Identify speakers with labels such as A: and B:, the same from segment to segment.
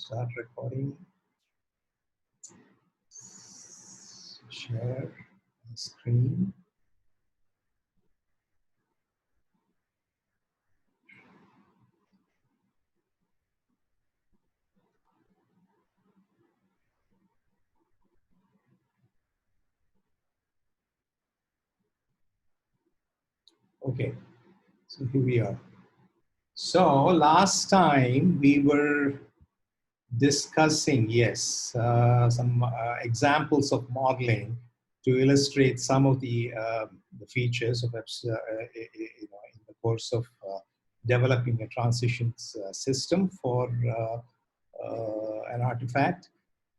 A: Start recording. Share screen. Okay, so here we are. So last time we were discussing, some examples of modeling to illustrate some of the features of in the course of developing a transitions system for an artifact.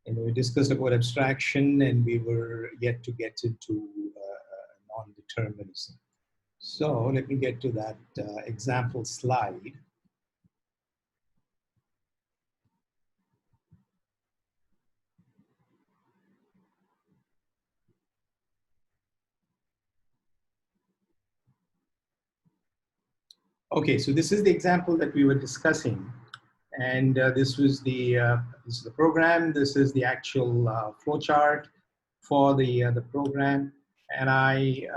A: And we discussed about abstraction, and we were yet to get into non-determinism. So let me get to that example slide. Okay, so this is the example that we were discussing, and this is the program. This is the actual flowchart for the program, and I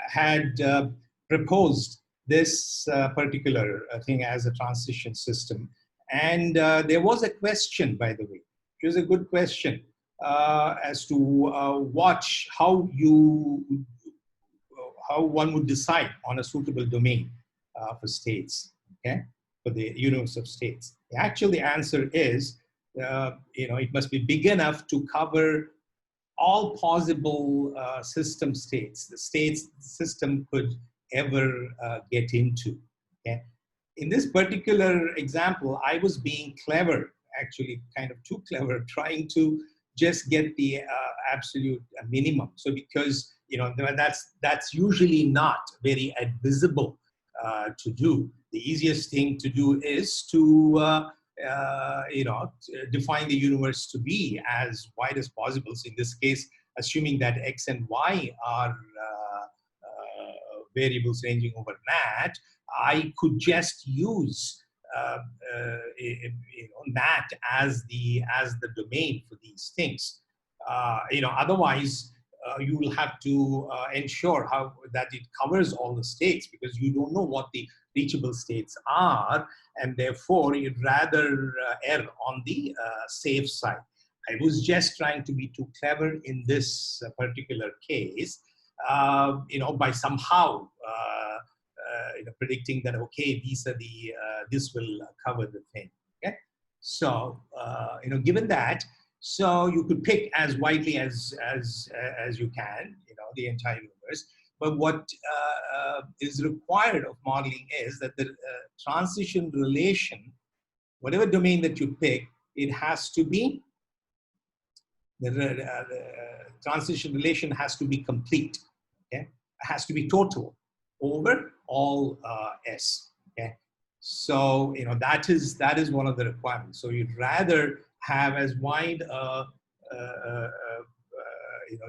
A: had proposed this particular thing as a transition system, and there was a question, by the way. It was a good question as to how one would decide on a suitable domain for states, okay, for the universe of states. Actually, the answer is, it must be big enough to cover all possible system states, the states the system could ever get into. Okay? In this particular example, I was being clever, actually kind of too clever, trying to just get the absolute minimum. So because that's usually not very advisable to do. The easiest thing to do is to define the universe to be as wide as possible. So in this case, assuming that x and y are variables ranging over NAT, I could just use NAT as the domain for these things. Otherwise, you will have to ensure that it covers all the states, because you don't know what the reachable states are, and therefore you'd rather err on the safe side. I was just trying to be too clever in this particular case, by somehow predicting that, okay, these are this will cover the thing. Okay, so given that, so you could pick as widely as you can, the entire universe. But what is required of modeling is that the transition relation, whatever domain that you pick, it has to be, the transition relation has to be complete. Okay, it has to be total over all S. Okay, so that is one of the requirements. So you'd rather have as wide a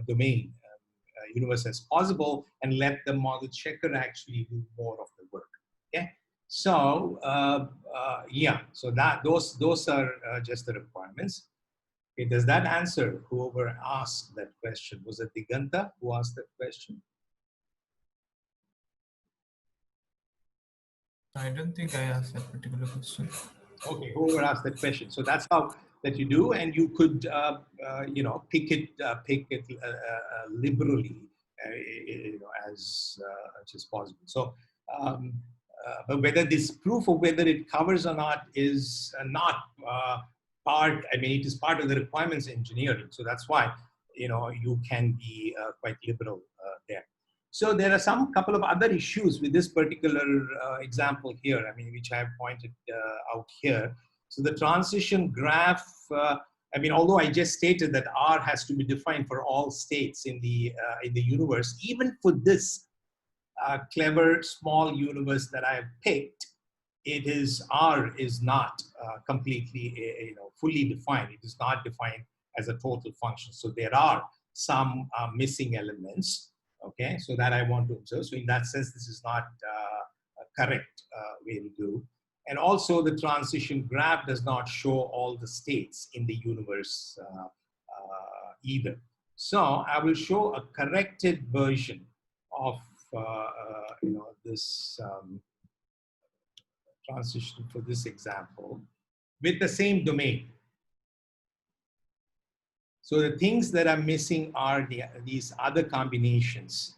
A: domain universe as possible, and let the model checker actually do more of the work. Okay, so so those are just the requirements. Okay, does that answer whoever asked that question? Was it Diganta who asked that question?
B: I don't think I asked that particular question. Okay,
A: whoever asked that question. So that's how that you do, and you could pick it liberally, as much as possible. So, but whether this proof of whether it covers or not is not part. I mean, it is part of the requirements engineering. So that's why you can be quite liberal there. So there are couple of other issues with this particular example here, I mean, which I have pointed out here. So the transition graph, although I just stated that R has to be defined for all states in the universe, even for this clever small universe that I have picked, R is not completely, fully defined. It is not defined as a total function. So there are some missing elements. Okay, so that I want to observe. So in that sense, this is not a correct way to do. And also the transition graph does not show all the states in the universe either. So I will show a corrected version of this transition for this example with the same domain. So the things that are missing are these other combinations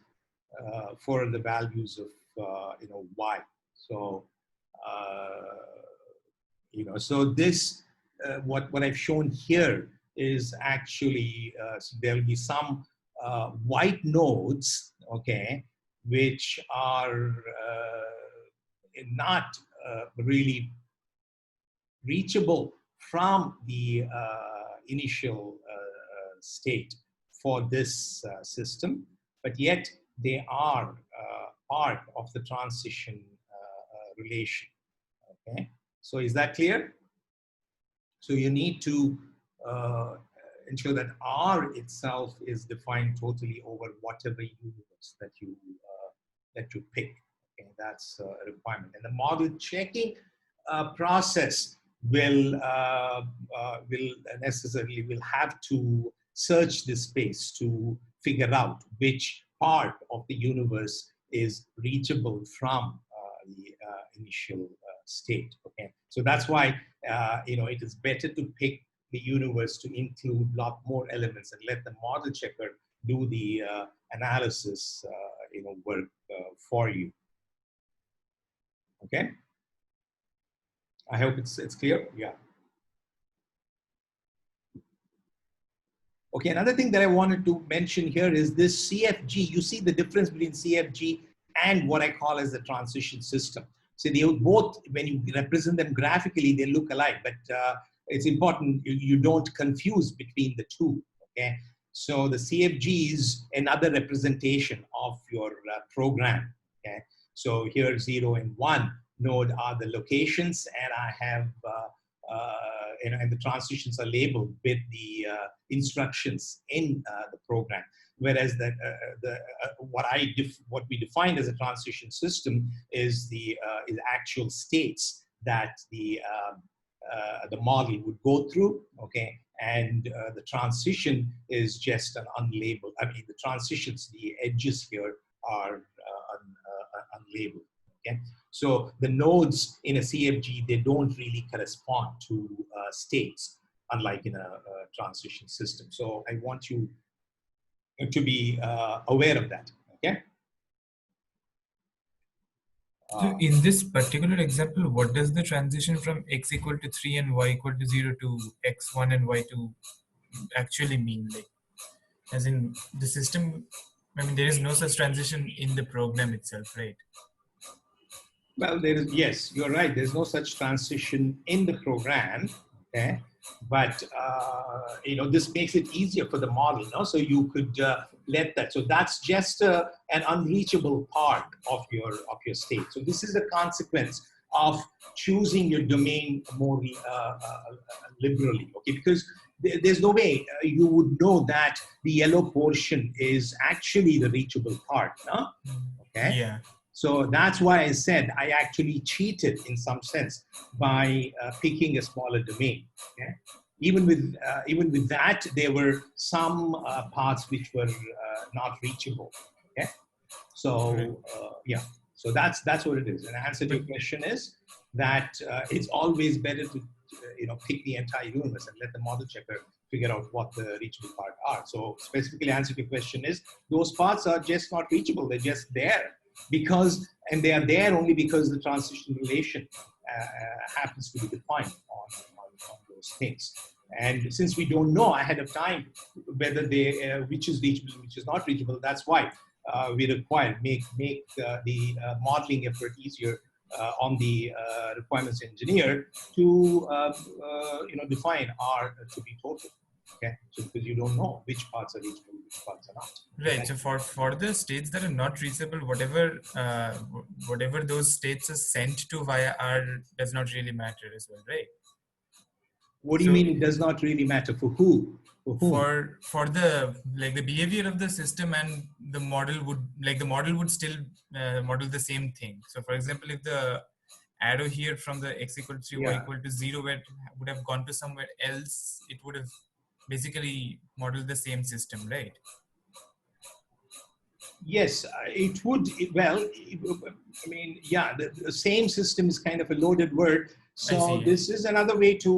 A: for the values of y. So so this what I've shown here is actually so there will be some white nodes, okay, which are not really reachable from the initial state for this system, but yet they are part of the transition relation. Okay, so is that clear? So you need to ensure that R itself is defined totally over whatever universe that you pick. Okay, that's a requirement. And the model checking process will have to search this space to figure out which part of the universe is reachable from the initial state. Okay, so that's why it is better to pick the universe to include a lot more elements and let the model checker do the analysis work for you. Okay, I hope it's clear. Yeah. Okay, another thing that I wanted to mention here is this CFG. You see the difference between CFG and what I call as the transition system. So they both, when you represent them graphically, they look alike, but it's important you don't confuse between the two. Okay, so the CFG is another representation of your program. Okay, so here 0 and 1 node are the locations, and I have and the transitions are labeled with the instructions in the program. Whereas what we define as a transition system is the actual states that the model would go through. Okay, and the transition is just an unlabeled. I mean, the transitions, the edges here are unlabeled. Okay, so the nodes in a CFG, they don't really correspond to states, unlike in a transition system. So I want you to be aware of that. Okay.
B: So in this particular example, what does the transition from x equal to 3 and y equal to 0 to x1 and y2 actually mean? Like, as in the system, I mean, there is no such transition in the program itself, right?
A: Well, yes, you're right. There's no such transition in the program, okay? But this makes it easier for the model, no? So you could let that. So that's just an unreachable part of your state. So this is a consequence of choosing your domain more liberally, okay? Because there's no way you would know that the yellow portion is actually the reachable part, no? Okay.
B: Yeah.
A: So that's why I said I actually cheated in some sense by picking a smaller domain. Okay? Even with that, there were some parts which were not reachable. Okay, so yeah, so that's what it is. And the answer to your question is that it's always better to pick the entire universe and let the model checker figure out what the reachable parts are. So specifically, answer to your question is those parts are just not reachable. They're just there. And they are there only because the transition relation happens to be defined on those things. And since we don't know ahead of time whether which is reachable, which is not reachable, that's why we require make the modeling effort easier on the requirements engineer to define R to be total. Okay, so because you don't know which parts are reachable, which parts are not.
B: Right.
A: Okay?
B: So for the states that are not reachable, whatever those states are sent to via R does not really matter as well, right?
A: What do you mean it does not really matter? For who? For whom?
B: For the the behavior of the system, and the model would still model the same thing. So for example, if the arrow here from the x equal to 3, y
A: Yeah.
B: equal to 0, where it would have gone to somewhere else, it would have basically modeled the same system, right?
A: Yes, it would. Well, I mean, yeah, the same system is kind of a loaded word.
B: I see,
A: So
B: yeah.
A: this is another way to,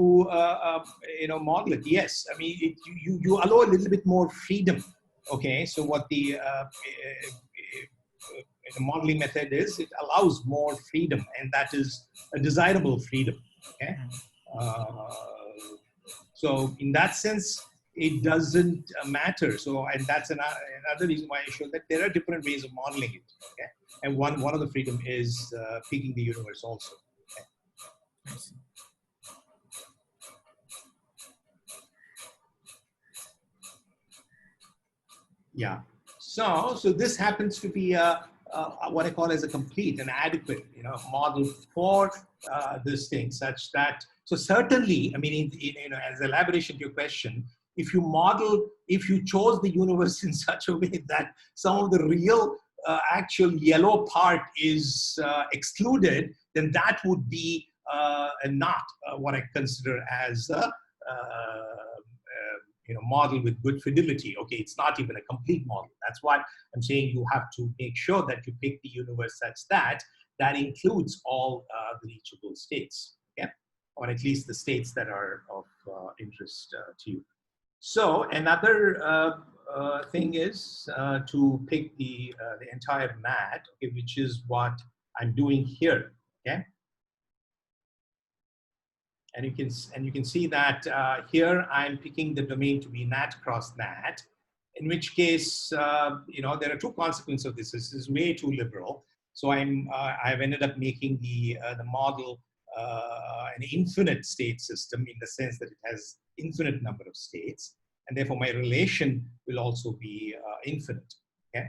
A: model it. Yes, I mean, you allow a little bit more freedom. Okay, so what the modeling method is, it allows more freedom, and that is a desirable freedom. Okay. Uh, so in that sense, it doesn't matter. So, and that's another reason why I showed that there are different ways of modeling it. Okay? And one of the freedom is picking the universe also. Okay?
B: I see.
A: Yeah. So this happens to be what I call as a complete and adequate, model for this thing, such that. So certainly, I mean, as elaboration to your question, if you chose the universe in such a way that some of the real actual yellow part is excluded, then that would be not what I consider as model with good fidelity. Okay, it's not even a complete model. That's why I'm saying you have to make sure that you pick the universe such that that includes all the reachable states, okay? Or at least the states that are of interest to you. So another thing is to pick the entire mat, okay, which is what I'm doing here, okay? And you can see that here I'm picking the domain to be nat cross nat, in which case there are two consequences of this. This is way too liberal. So I've ended up making the model an infinite state system, in the sense that it has infinite number of states, and therefore my relation will also be infinite. Okay.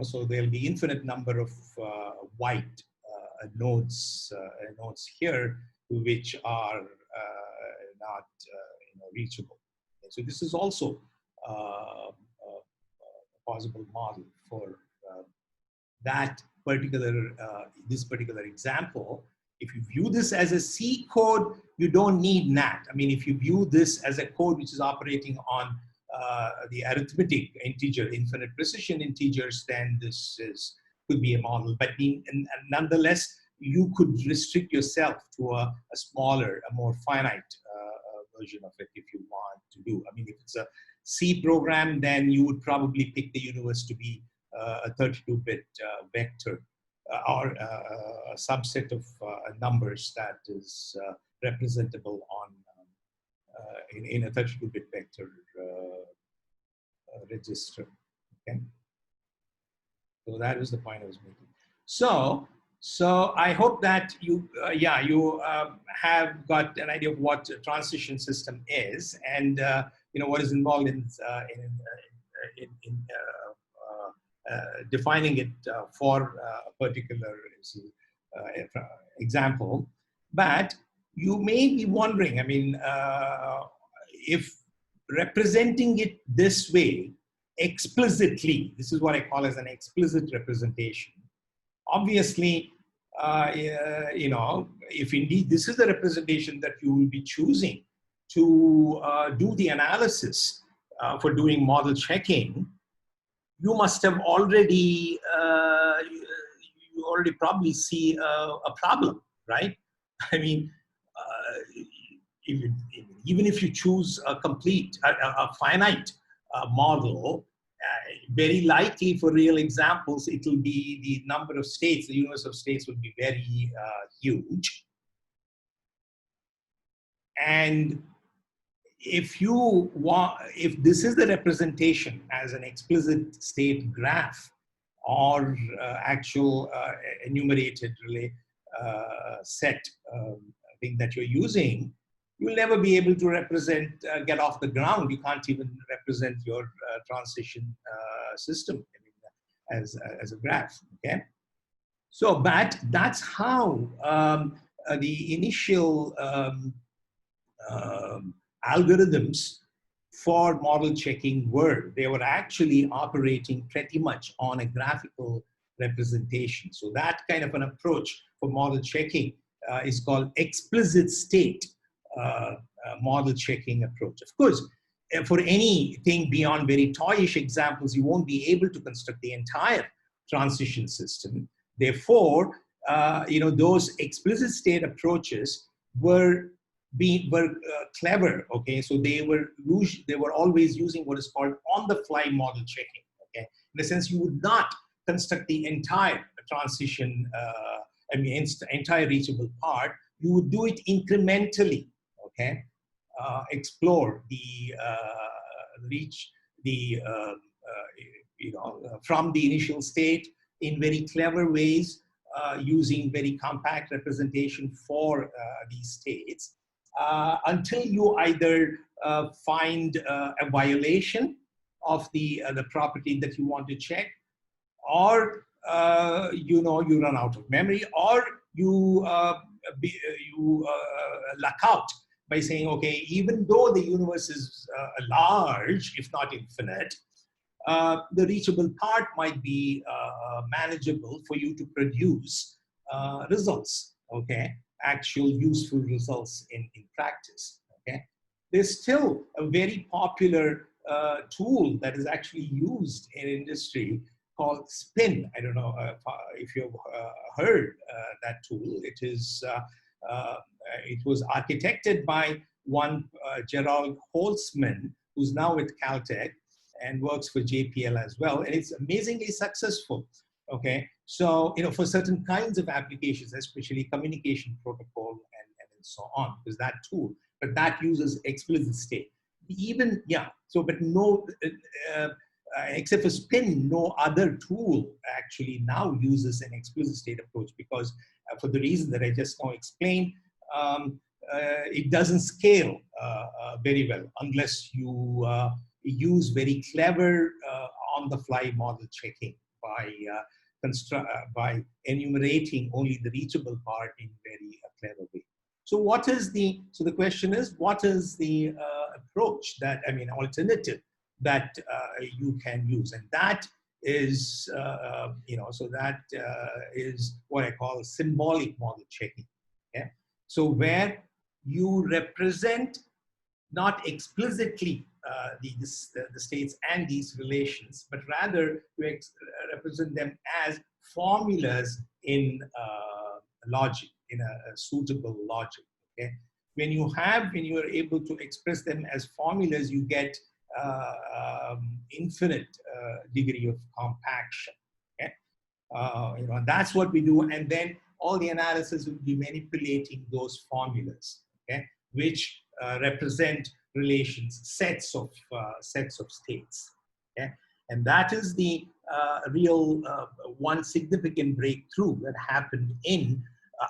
A: So there'll be infinite number of white nodes here, which are not reachable. So this is also a possible model for that particular this particular example. If you view this as a C code, you don't need NAT. I mean, if you view this as a code which is operating on the arithmetic integer, infinite precision integers, then this could be a model. But nonetheless, you could restrict yourself to a smaller, a more finite version of it if you want to do. I mean, if it's a C program, then you would probably pick the universe to be a 32-bit vector or a subset of numbers that is representable on in a 32-bit vector register. Okay, so that is the point I was making. So I hope that you have got an idea of what a transition system is, and what is involved in defining it for a particular example. But you may be wondering, I mean, if representing it this way explicitly, this is what I call as an explicit representation. Obviously, if indeed this is the representation that you will be choosing to do the analysis for doing model checking, you must have already, you already probably see a problem, right? I mean, even if you choose a complete, a finite model, very likely for real examples, it will be the number of states, the universe of states will be very huge. And if this is the representation as an explicit state graph or actual enumerated relay set thing that you're using, you'll never be able to represent, get off the ground. You can't even represent your transition system as a graph, okay? So, but that's how the initial algorithms for model checking were. They were actually operating pretty much on a graphical representation. So that kind of an approach for model checking is called explicit state model checking approach. Of course, for anything beyond very toyish examples, you won't be able to construct the entire transition system. Therefore, those explicit state approaches were clever. Okay, so they were always using what is called on-the-fly model checking. Okay, in the sense you would not construct the entire transition, entire reachable part. You would do it incrementally. Okay, explore the from the initial state in very clever ways, using very compact representation for these states, until you either find a violation of the property that you want to check, or you run out of memory, or you luck out by saying, okay, even though the universe is large, if not infinite, the reachable part might be manageable for you to produce results, okay, actual useful results in practice, okay. There's still a very popular tool that is actually used in industry called SPIN. I don't know if you've heard that tool. It was architected by one Gerald Holtzman, who's now with Caltech and works for JPL as well, and it's amazingly successful. Okay, so for certain kinds of applications, especially communication protocol and so on, because that tool, but that uses explicit state. Even but no, except for SPIN, no other tool actually now uses an explicit state approach, because for the reason that I just now explained, it doesn't scale very well unless you use very clever on-the-fly model checking by enumerating only the reachable part in very clever way. So the question is, what is the approach alternative that you can use? And that is, is what I call symbolic model checking. Okay? So where you represent not explicitly the states and these relations, but rather you represent them as formulas in logic, in a suitable logic. Okay, when you are able to express them as formulas, you get infinite degree of compaction. Okay, that's what we do, and then all the analysis will be manipulating those formulas. Okay, which represent relations, sets of states. Okay? And that is the real one significant breakthrough that happened in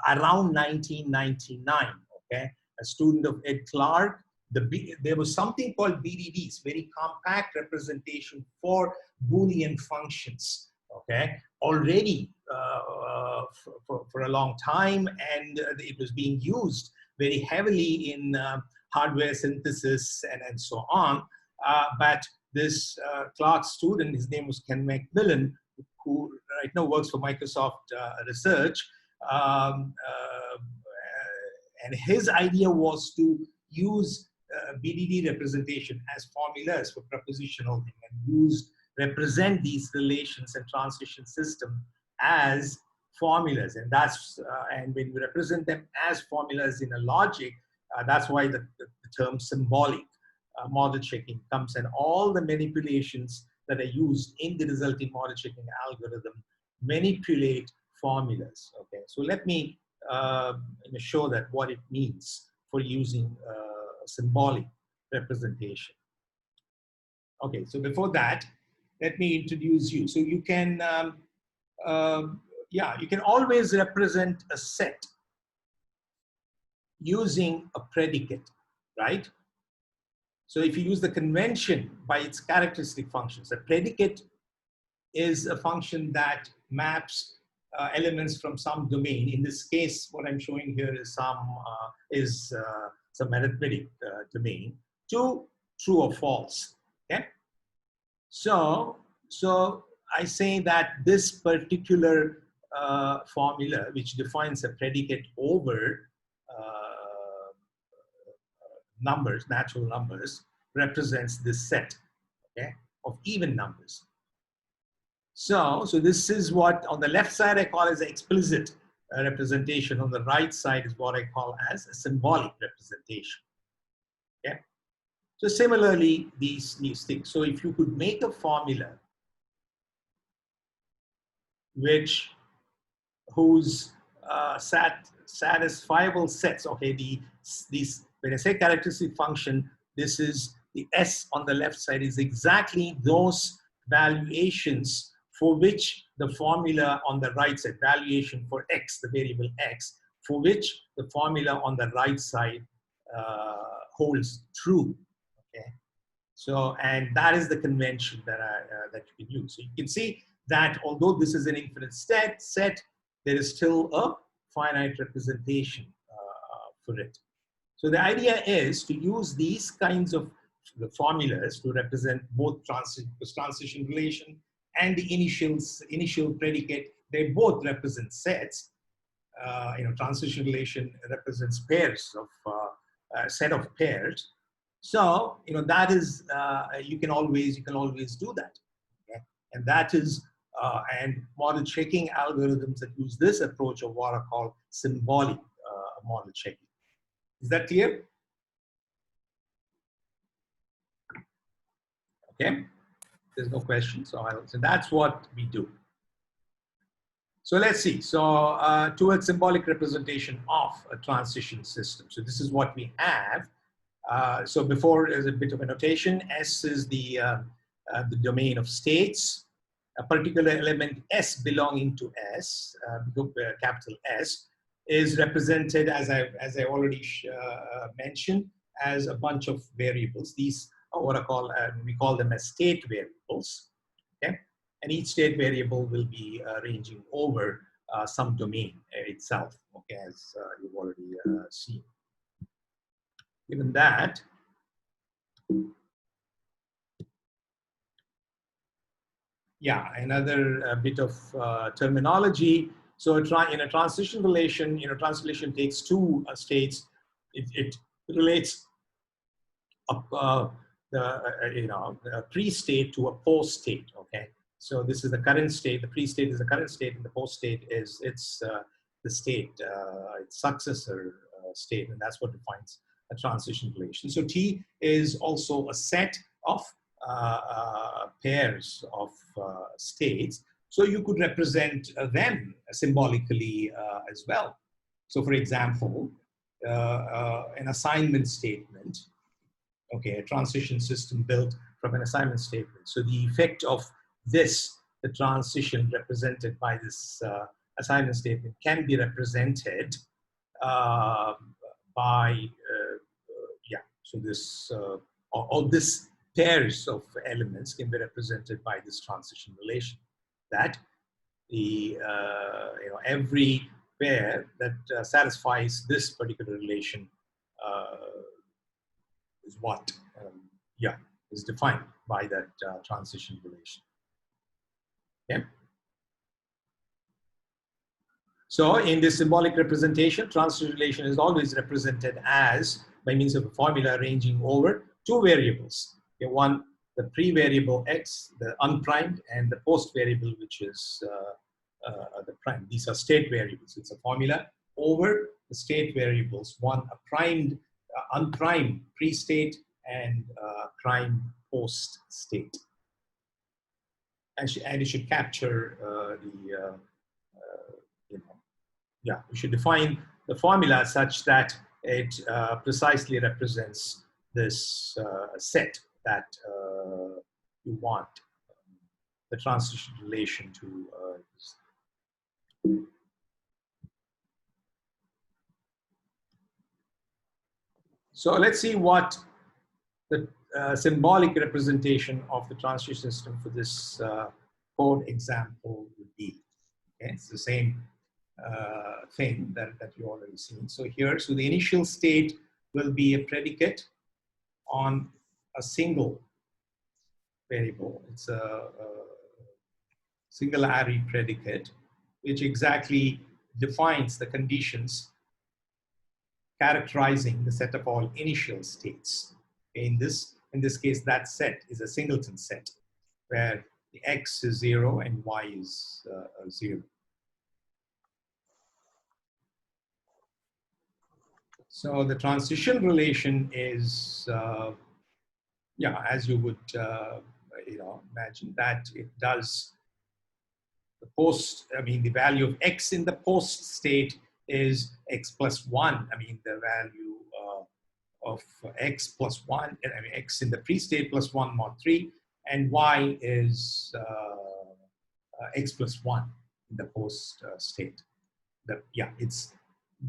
A: around 1999. Okay, a student of Ed Clark. There was something called BDDs, very compact representation for Boolean functions. Okay, already for a long time, and it was being used very heavily in hardware synthesis and so on. But this Clark student, his name was Ken Macmillan, who right now works for Microsoft Research. And his idea was to use BDD representation as formulas for propositional thing, and represent these relations and transition system as formulas. And that's and when we represent them as formulas in a logic, that's why the term symbolic model checking comes, and all the manipulations that are used in the resulting model checking algorithm manipulate formulas. Okay, so let me show that what it means for using symbolic representation. Okay, so before that, let me introduce you. So you can, you can always represent a set using a predicate, right? So if you use the convention by its characteristic functions, a predicate is a function that maps elements from some domain. In this case, what I'm showing here is some arithmetic domain to true or false. Okay. So I say that this particular formula, which defines a predicate over numbers, natural numbers, represents this set, okay, of even numbers. So this is what on the left side I call as an explicit representation. On the right side is what I call as a symbolic representation. Okay. So similarly, these things. So if you could make a formula whose satisfiable sets, okay, these, when I say characteristic function, this is the S on the left side is exactly those valuations for which the formula on the right side, valuation for X, the variable X, for which the formula on the right side holds true, okay? So, and that is the convention that, that you can use. So you can see that although this is an infinite set, there is still a finite representation for it. So the idea is to use these kinds of the formulas to represent both transition relation and the initial predicate. They both represent sets. Transition relation represents pairs of a set of pairs. So that is you can always do that, okay? And that is and model checking algorithms that use this approach of what are called symbolic model checking. Is that clear? Okay, there's no question. So that's what we do. So let's see. So towards symbolic representation of a transition system. So this is what we have. So before, there's a bit of a notation. S is the domain of states. A particular element S belonging to S, capital S, is represented, as I already mentioned, as a bunch of variables. These are what I call, we call them as state variables. Okay, and each state variable will be ranging over some domain itself. Okay, as you've already seen. Given that, yeah, another bit of terminology. So in a transition relation, translation takes two states. It relates a pre-state to a post-state. Okay, so this is the current state. The pre-state is the current state, and the post-state is the state, its successor state, and that's what defines a transition relation. So T is also a set of pairs of states. So you could represent them symbolically as well. So for example, an assignment statement, okay, a transition system built from an assignment statement. So the effect of this, the transition represented by this assignment statement, can be represented by, so this, all this pairs of elements can be represented by this transition relation. That the every pair that satisfies this particular relation is what is defined by that transition relation. Okay. So in this symbolic representation, transition relation is always represented as by means of a formula ranging over two variables. Okay, one, the pre-variable x, the unprimed, and the post-variable, which is the prime. These are state variables. It's a formula over the state variables, one a primed, unprimed pre-state, and primed post-state. And it should capture we should define the formula such that it precisely represents this set that you want the transition relation to So let's see what the symbolic representation of the transition system for this code example would be. Okay, it's the same thing that you already seen. So here, so the initial state will be a predicate on a single variable. It's single array predicate, which exactly defines the conditions characterizing the set of all initial states. In this case, that set is a singleton set where the x is 0 and y is 0. So the transition relation is, yeah, as you would imagine, that it does the post. I mean, the value of x in the post state is x plus 1. I mean, the value of x plus 1. I mean, x in the pre-state plus 1 mod 3, and y is x plus 1 in the post state. Yeah, it's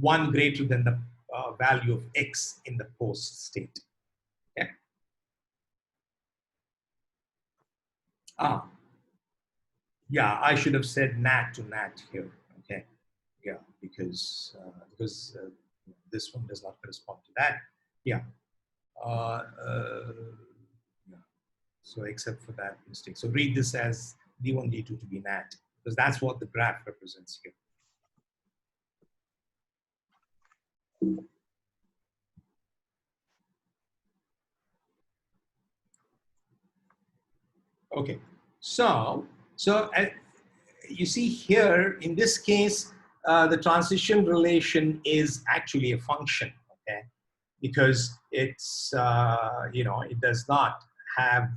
A: 1 greater than the value of x in the post state. Okay. Yeah, I should have said nat to nat here. Okay. Yeah, because this one does not correspond to that. Yeah. Yeah. So except for that mistake. So read this as d1, d2 to be nat, because that's what the graph represents here. Okay, so you see here, in this case, the transition relation is actually a function, okay? Because it's, it does not have,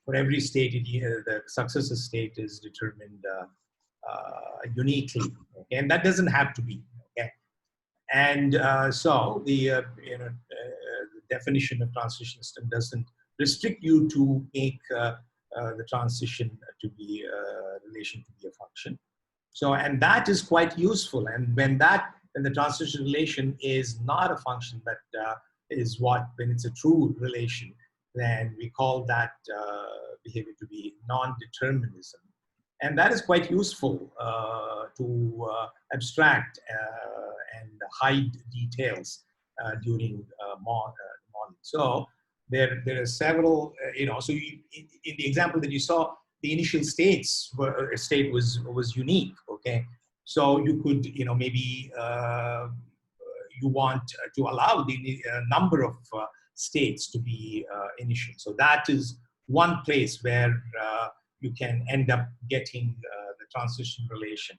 A: for every state, the successor state is determined uniquely, okay? And that doesn't have to be, okay? And so the definition of transition system doesn't restrict you to make the transition to be relation to be a function. So, and that is quite useful. And when the transition relation is not a function, that is when it's a true relation, then we call that behavior to be non-determinism. And that is quite useful to abstract and hide details during modeling. So there are several, so in the example that you saw, the initial state was unique, okay? So you could, maybe you want to allow the number of states to be initial. So that is one place where you can end up getting the transition relation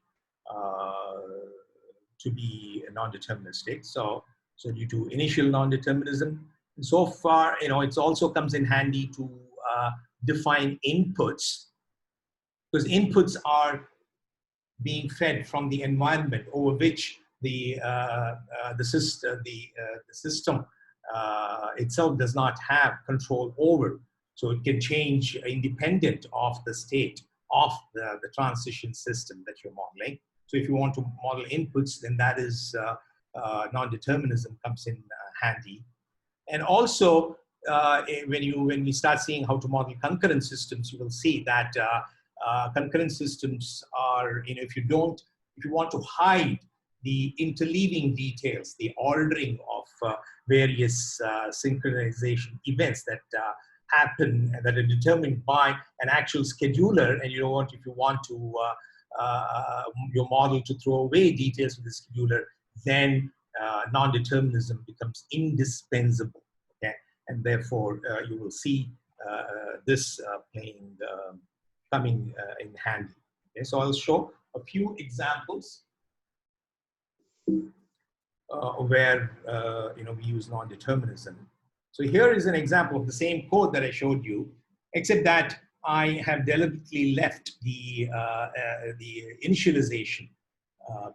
A: to be non-deterministic. So due to initial non-determinism, so far, it also comes in handy to define inputs, because inputs are being fed from the environment over which the system itself does not have control over. So it can change independent of the state of the transition system that you're modeling. So if you want to model inputs, then that is non-determinism comes in handy. And also, when we start seeing how to model concurrent systems, you will see that concurrent systems are, if you want to hide the interleaving details, the ordering of various synchronization events that happen and that are determined by an actual scheduler, and if you want to your model to throw away details of the scheduler, then non-determinism becomes indispensable, okay? And therefore, you will see this coming in handy. Okay? So I'll show a few examples where we use non-determinism. So here is an example of the same code that I showed you, except that I have deliberately left the initialization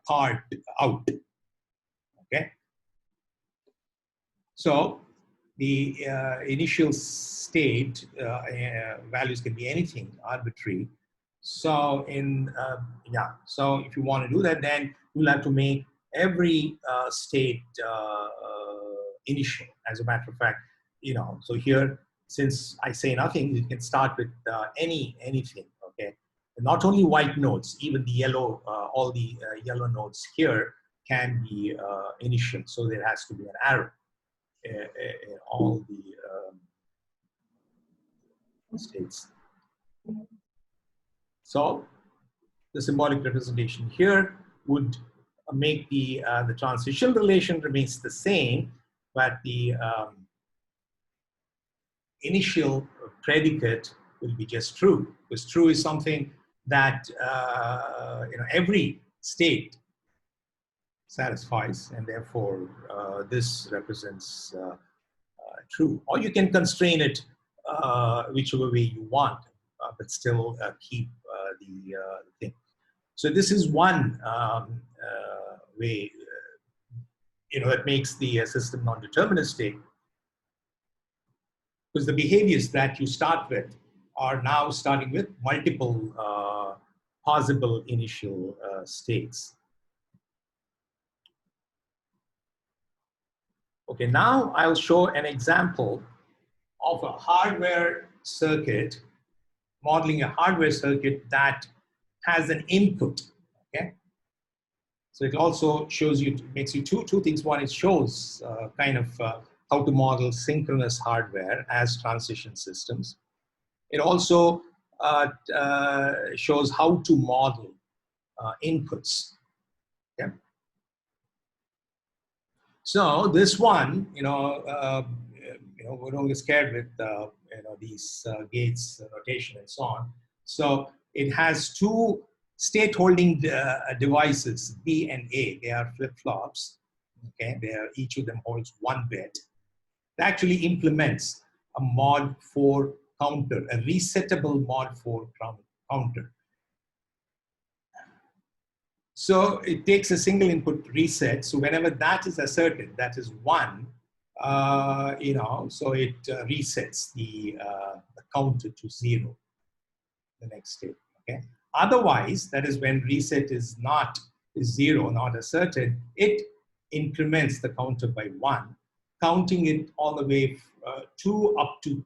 A: part out. Okay. So the initial state values can be anything arbitrary. So so if you want to do that, then you'll have to make every state initial. As a matter of fact, so here, since I say nothing, you can start with anything. Okay, and not only white nodes, even the yellow, all the yellow nodes here can be initial. So there has to be an arrow in all the states. So the symbolic representation here would make the transition relation remains the same, but the initial predicate will be just true, because true is something that every state satisfies, and therefore this represents true. Or you can constrain it whichever way you want, but still keep the thing. So this is one way, that makes the system non-deterministic, because the behaviors that you start with are now starting with multiple possible initial states. Okay, now I'll show an example of a hardware circuit, modeling a hardware circuit that has an input, okay? So it also shows you, makes you two things. One, it shows how to model synchronous hardware as transition systems. It also shows how to model inputs. Okay? So this one, we're only scared with these gates rotation and so on. So it has two state holding devices, B and A. They are flip-flops. Okay, each of them holds one bit. It actually implements a mod 4 counter, a resettable mod 4 counter. So it takes a single input reset. So whenever that is asserted, that is 1, so it resets the counter to 0, the next state. Okay. Otherwise, that is when reset is 0, not asserted, it increments the counter by 1, counting it all the way 2 up to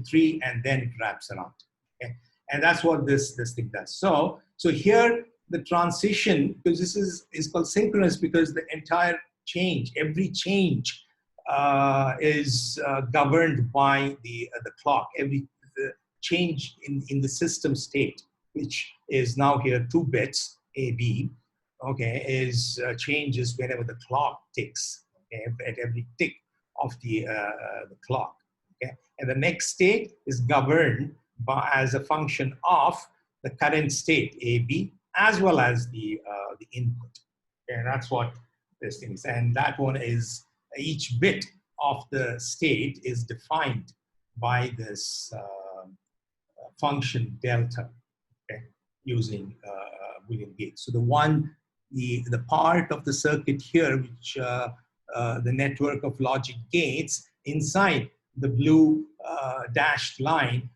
A: 3, and then it wraps around. Okay. And that's what this thing does. So here the transition, because this is called synchronous, because the entire change, every change is governed by the clock. Every change in the system state, which is now here 2 bits, AB, okay, is changes whenever the clock ticks, okay, at every tick of the clock. Okay, and the next state is governed as a function of the current state, AB, as well as the input. Okay, and that's what this thing is. And that one is, each bit of the state is defined by this function delta, okay, using Boolean gates. So the part of the circuit here, which the network of logic gates inside the blue dashed line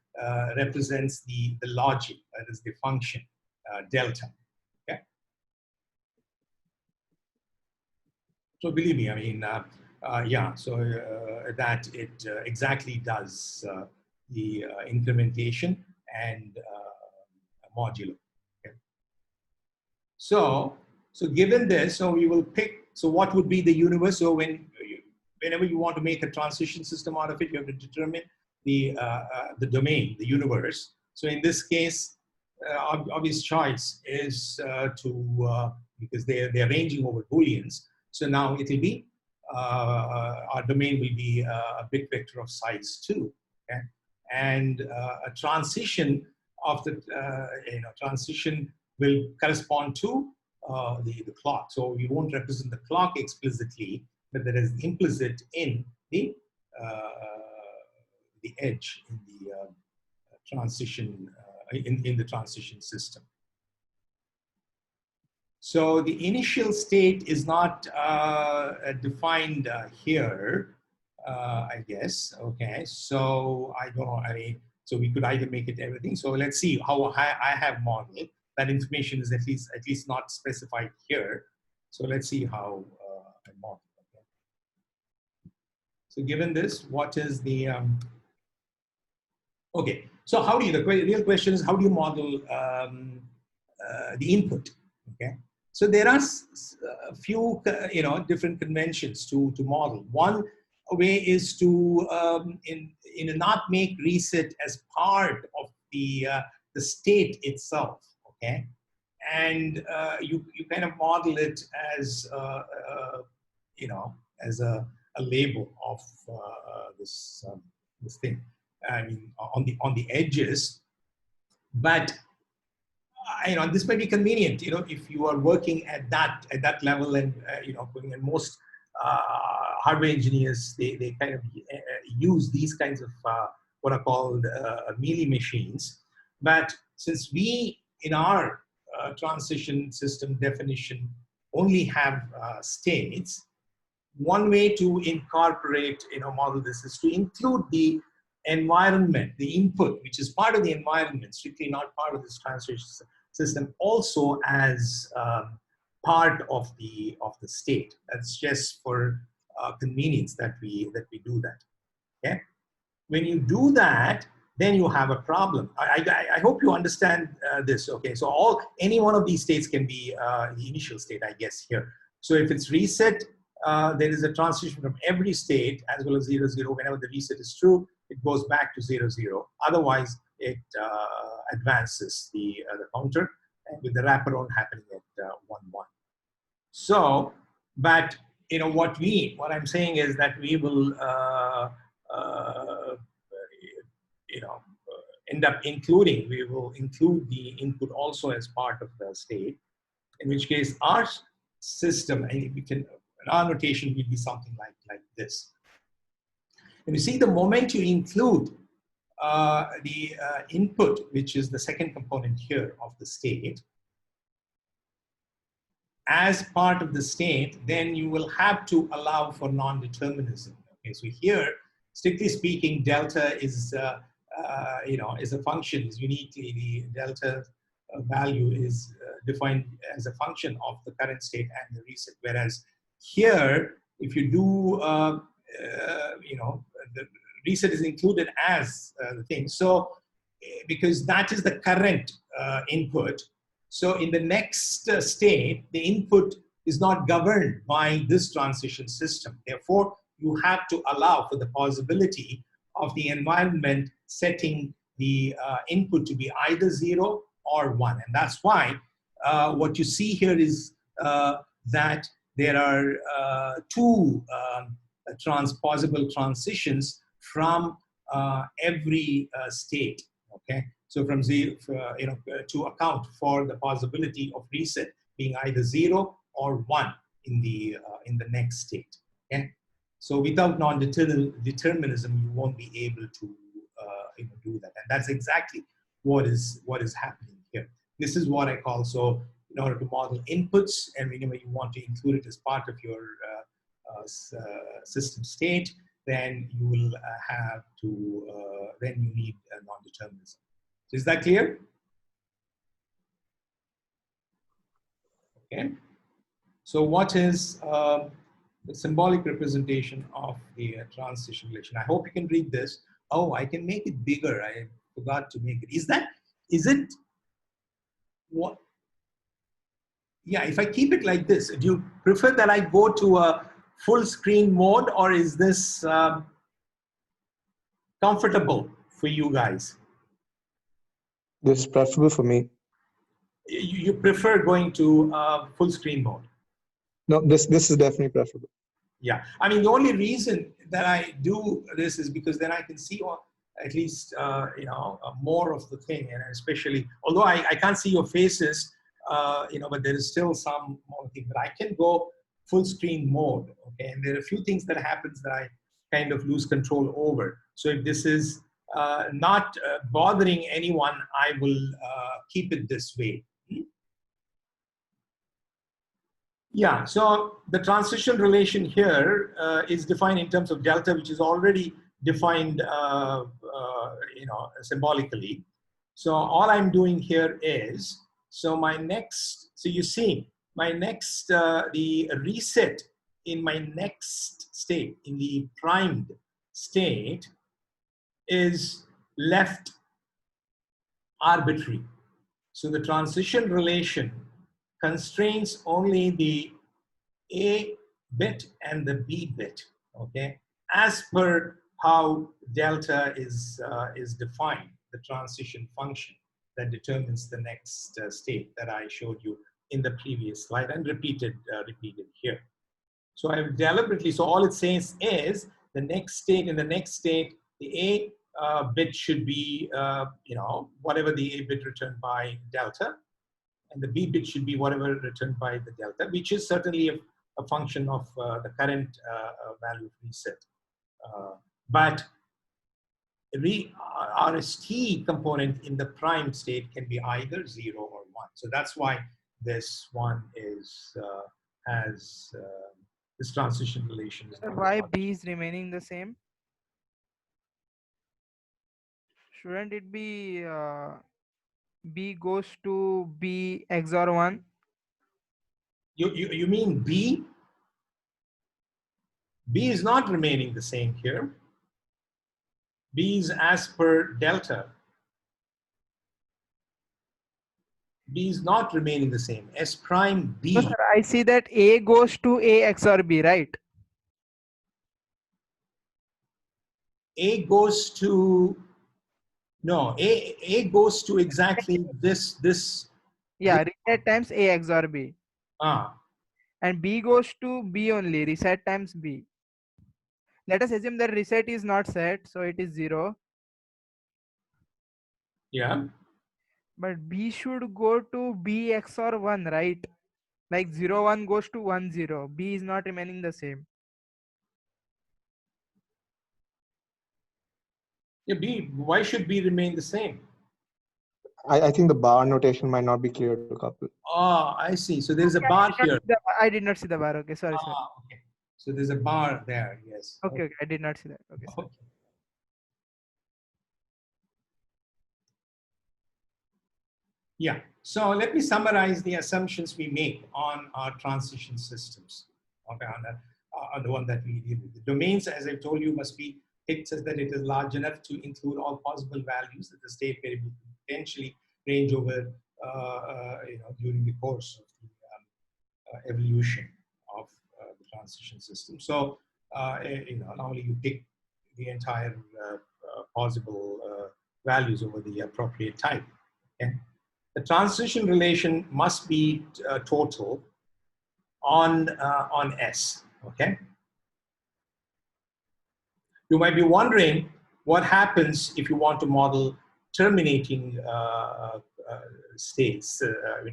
A: represents the logic, that is the function delta. Okay. So believe me, I mean, yeah. So that it exactly does the incrementation and modulo. Okay. So given this, so we will pick. So what would be the universe? So whenever you want to make a transition system out of it, you have to determine the domain, the universe. So in this case, obvious choice is because they're ranging over Booleans. So now it will be our domain will be a bit vector of size 2, okay? And a transition of the transition will correspond to the clock. So we won't represent the clock explicitly, but that is implicit in the edge in the transition in the transition system. So the initial state is not defined here, I guess. Okay, so I don't know. I mean, so we could either make it everything. So let's see how I have modeled. That information is at least not specified here. So let's see how I model. Okay. So given this, what is the okay? So how do you? The real question is, how do you model the input? Okay. So there are a few, different conventions to model. One way is to not make reset as part of the the state itself, okay? And you kind of model it as, you know, as a label of this thing. I mean, on the edges, but you know, this may be convenient, you know, if you are working at that level, and you know, and most hardware engineers, they kind of use these kinds of what are called mealy machines. But since we in our transition system definition only have states, one way to incorporate, you know, model this is to include the environment, the input, which is part of the environment, strictly not part of this transition system, also as part of the state. That's just for convenience that we do that. Okay. When you do that, then you have a problem. I hope you understand this. Okay. So any one of these states can be the initial state, I guess, here. So if it's reset, there is a transition from every state as well as 0, 0. Whenever the reset is true, it goes back to 0, 0. Otherwise, it advances the counter, and with the wraparound happening at 1, 1. So, but you know what I'm saying is that we will you know end up including. We will include the input also as part of the state. In which case, our system, and we can, our notation will be something like this. And you see, the moment you include the input, which is the second component here of the state, as part of the state, then you will have to allow for non-determinism. Okay, so here, strictly speaking, delta is you know, is a function. Is uniquely the delta value is defined as a function of the current state and the reset. Whereas here, if you do you know, the reset is included as the thing. So because that is the current input. So in the next state, the input is not governed by this transition system. Therefore, you have to allow for the possibility of the environment setting the input to be either 0 or 1. And that's why what you see here is that there are two possible transitions from every state. Okay. So from 0, you know, to account for the possibility of reset being either 0 or 1 in the next state. Okay. So without non-determinism, you won't be able to you know, do that, and that's exactly what is happening here. This is what I call, so in order to model inputs, and whenever you want to include it as part of your system state, then you will have to then you need non-determinism. So is that clear? Okay. So what is the symbolic representation of the transition relation? I hope you can read this. Oh, I can make it bigger. I forgot to make it. Is it what? Yeah, if I keep it like this, do you prefer that I go to a full screen mode, or is this comfortable for you guys?
C: This is preferable for me.
A: You prefer going to full screen mode?
C: No, this is definitely preferable.
A: Yeah, I mean, the only reason that I do this is because then I can see at least you know, more of the thing, and especially, although I can't see your faces, you know, but there is still some more thing. But I can go full screen mode, okay? And there are a few things that happens that I kind of lose control over. So if this is not bothering anyone, I will keep it this way. Yeah, so the transition relation here is defined in terms of delta, which is already defined you know, symbolically. So all I'm doing here is, so my next, so you see, my next, the reset in my next state, in the primed state, is left arbitrary. So the transition relation constrains only the A bit and the B bit, okay, as per how delta is defined, the transition function. that determines the next state that I showed you in the previous slide and repeated here. So I've deliberately, so all it says is the next state, in the next state, the A bit should be, whatever the A bit returned by delta, and the B bit should be whatever returned by the delta, which is certainly a function of the current value of reset. But RST component in the prime state can be either 0 or 1. So that's why this one is has this transition relation. Is
D: Why B is remaining the same? Shouldn't it be B goes to B XOR 1?
A: You mean B? B is not remaining the same here. B is as per delta. B is not remaining the same. S prime B.
D: No, sir, I see that A goes to A XOR B, right?
A: A goes to, no, A goes to exactly this.
D: Yeah, reset times A XOR B.
A: Ah,
D: And B goes to B only, reset times B. Let us assume that reset is not set, so it is 0.
A: yeah.
D: But B should go to B XOR 1, right? Like 0, 1 goes to 1, 0. B is not remaining the same.
A: Yeah, B, why should B remain the same?
C: I think the bar notation might not be clear to couple.
A: Ah, I see. So there's a bar here.
D: I did not see the bar. Okay, sorry, sorry.
A: Ah, okay. So there's a bar there, yes.
D: Okay, okay, I did not see that. Okay, sorry.
A: Okay. Yeah, so let me summarize the assumptions we make on our transition systems, okay, on the one that we deal with. The domains, as I told you, must be picked such that it is large enough to include all possible values that the state variable can potentially range over during the course of the evolution of the transition system. So, normally you pick the entire possible values over the appropriate type. Okay? The transition relation must be total on S. Okay. You might be wondering what happens if you want to model terminating states,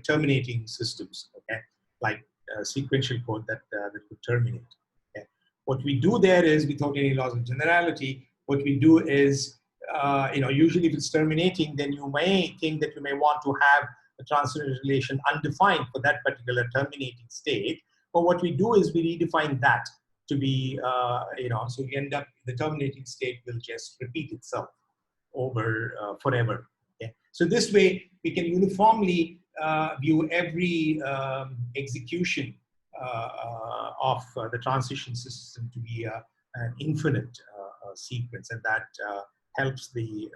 A: terminating systems. Okay, like sequential code that could terminate. Okay? What we do there is, without any laws of generality, what we do is, usually if it's terminating, then you may think that you may want to have a transition relation undefined for that particular terminating state. But what we do is we redefine that to be, so you end up, the terminating state will just repeat itself over forever. Okay? So this way, we can uniformly view every execution of the transition system to be an infinite sequence, and that helps the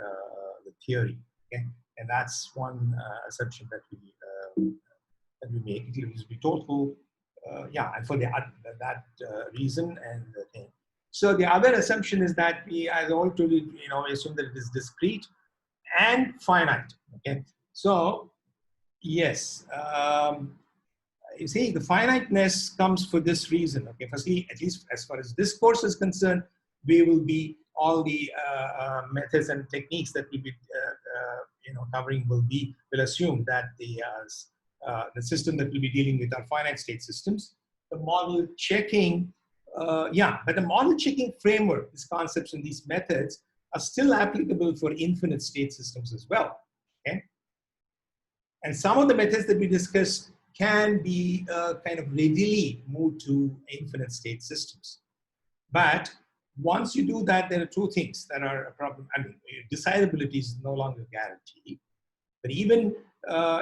A: theory. Okay? And that's one assumption that we make. It will be total, and for that reason and the thing. So the other assumption is that we, as I told you, assume that it is discrete and finite. Okay, so yes, you see, the finiteness comes for this reason. Okay, firstly, at least as far as this course is concerned, we will be all the methods and techniques that we'll be covering will assume that the system that we'll be dealing with are finite state systems. The model checking, but the model checking framework, these concepts and these methods are still applicable for infinite state systems as well. Okay, and some of the methods that we discussed can be kind of readily moved to infinite state systems. But once you do that, there are two things that are a problem. I mean, decidability is no longer guaranteed. But even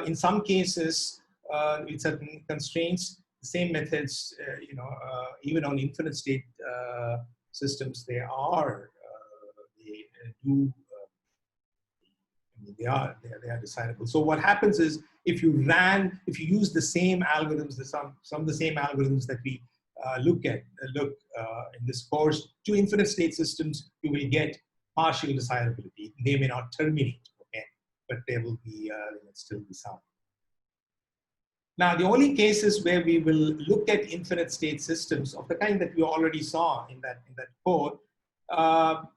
A: in some cases, with certain constraints, the same methods, even on infinite state systems, they are decidable. So what happens is, if you use the same algorithms, some of the same algorithms that we look in this course to infinite state systems, you will get partial decidability. They may not terminate. Okay, but there will be, still be some. Now, the only cases where we will look at infinite state systems of the kind that we already saw in that code, are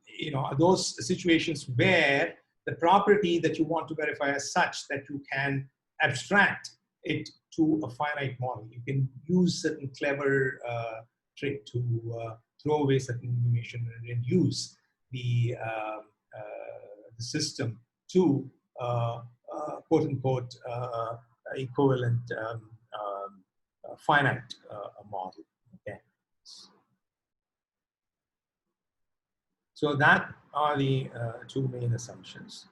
A: those situations where the property that you want to verify is such that you can abstract it to a finite model. You can use certain clever trick to throw away certain information and use the system to quote unquote equivalent finite model. Okay. So that are the two main assumptions.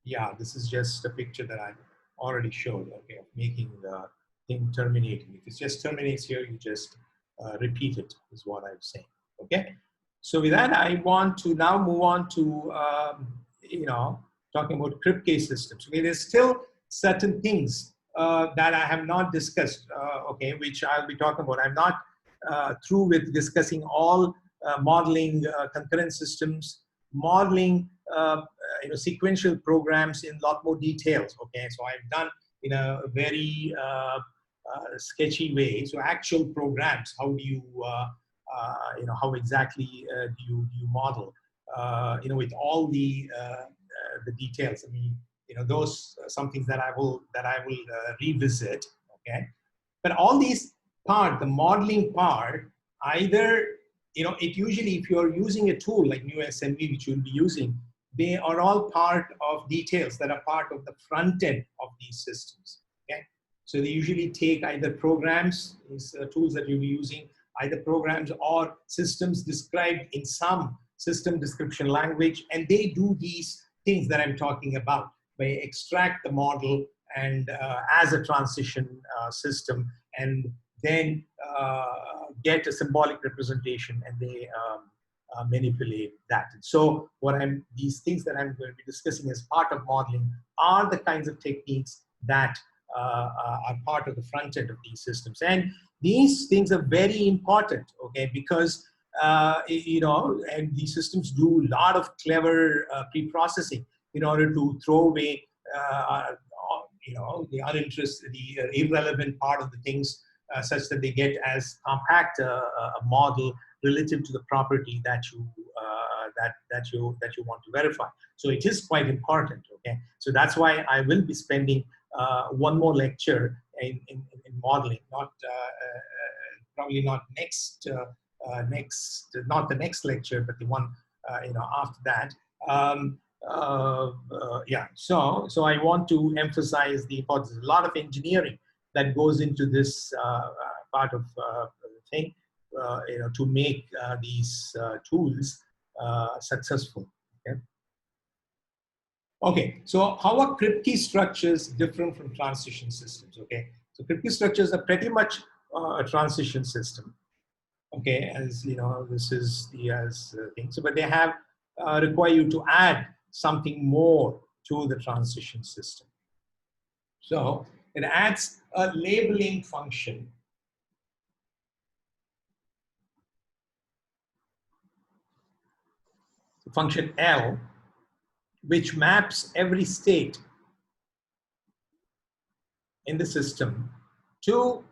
A: Yeah, this is just a picture that I already showed, okay, of making the thing terminating. If it just terminates here, you just repeat it, is what I'm saying, okay? So with that, I want to now move on to, talking about Kripke systems. Okay, there's still certain things that I have not discussed, okay, which I'll be talking about. I'm not through with discussing all modeling concurrent systems, modeling sequential programs in a lot more details. Okay, so I've done in a very sketchy way. So actual programs, how do you how exactly do you model? With all the details. I mean, those are some things that I will revisit. Okay, but all these the modeling part, either it usually, if you're using a tool like NewSMV, which you'll be using, they are all part of details that are part of the front end of these systems. Okay, so they usually take either programs, these tools that you'll be using, either programs or systems described in some system description language, and they do these things that I'm talking about. They extract the model and as a transition system, and then get a symbolic representation, and they manipulate that. And so these things that I'm going to be discussing as part of modeling are the kinds of techniques that are part of the front end of these systems. And these things are very important, okay, because and these systems do a lot of clever pre-processing in order to throw away the uninterested, the irrelevant part of the things, such that they get as compact a model relative to the property that you want to verify. So it is quite important. Okay, so that's why I will be spending one more lecture in modeling, not probably not not the next lecture, but the one after that. Yeah, so I want to emphasize the importance. A lot of engineering that goes into this part of the thing, to make these tools successful. Okay. Okay, so how are Kripke structures different from transition systems? Okay, so Kripke structures are pretty much a transition system. Okay, as this is the thing. So, but they have require you to add something more to the transition system. So it adds a labeling function. Function L, which maps every state in the system to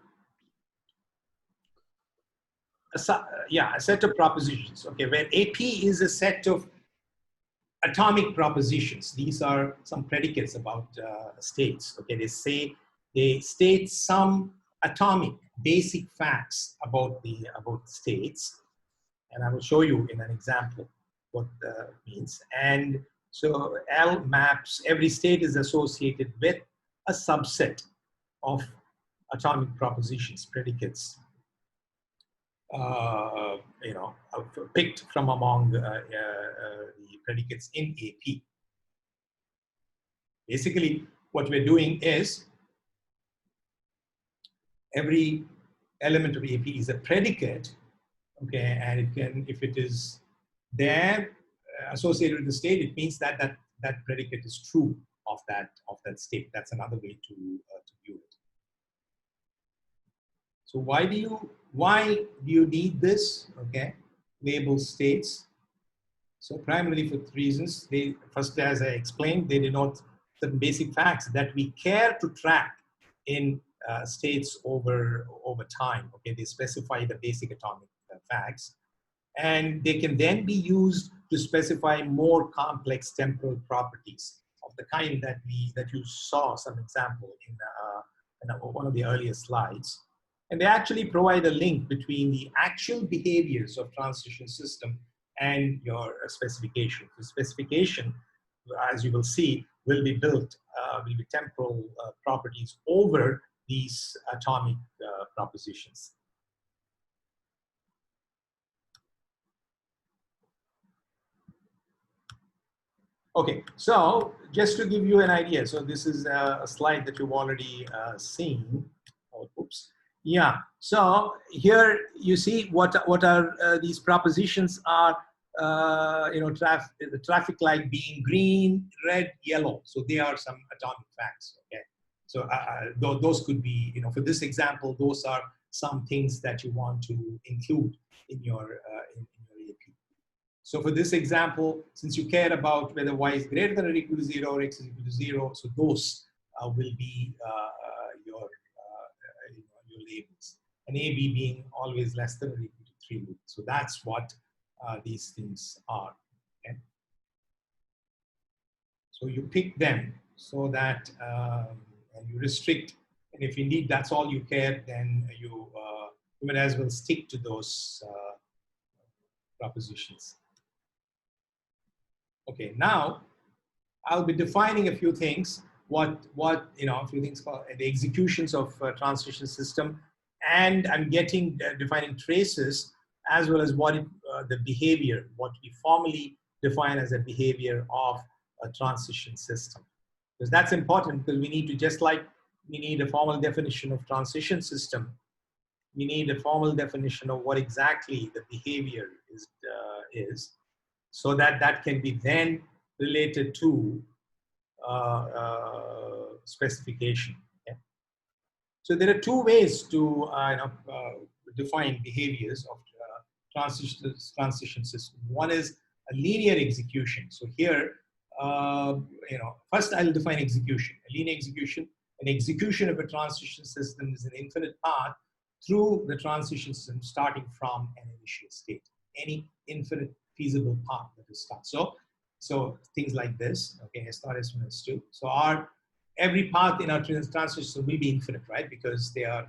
A: a set of propositions. Okay, where AP is a set of atomic propositions. These are some predicates about states. Okay, they state some atomic basic facts about the states, and I will show you in an example what means. And so L maps, every state is associated with a subset of atomic propositions, predicates, picked from among the predicates in AP. Basically, what we're doing is every element of AP is a predicate, okay, and it can, if it is there associated with the state, it means that that predicate is true of that state. That's another way to view it. So why do you need this? Okay, label states. So primarily for 3 reasons. First, as I explained, they denote certain basic facts that we care to track in states over time. Okay, they specify the basic atomic facts, and they can then be used to specify more complex temporal properties of the kind that you saw some example in one of the earlier slides. And they actually provide a link between the actual behaviors of transition system and your specification. The specification, as you will see, will be built, will be temporal properties over these atomic propositions. Okay, so just to give you an idea, so this is a slide that you've already seen. Oh, oops. Yeah, so here you see what are these propositions are, the traffic light being green, red, yellow. So they are some atomic facts, okay? So those could be, for this example, those are some things that you want to include in your AP. So for this example, since you care about whether y is greater than or equal to 0 or x is equal to 0, so those will be your labels. And a, b being always less than or equal to 3 loops. So that's what these things are. Okay? So you pick them so that and you restrict. And if indeed that's all you care, then you might as well stick to those propositions. Okay, now I'll be defining a few things. A few things called the executions of transition system, and I'm defining traces as well as the behavior, what we formally define as a behavior of a transition system. Because that's important, because we need to, just like we need a formal definition of transition system, we need a formal definition of what exactly the behavior is, so that can be then related to specification. Okay? So there are two ways to define behaviors of transition system. One is a linear execution. So here, first I'll define execution. A linear execution, an execution of a transition system is an infinite path through the transition system starting from an initial state. Any infinite feasible path that is start. So things like this, okay, S0, S1, S2. So every path in our transition system will be infinite, right? Because they are,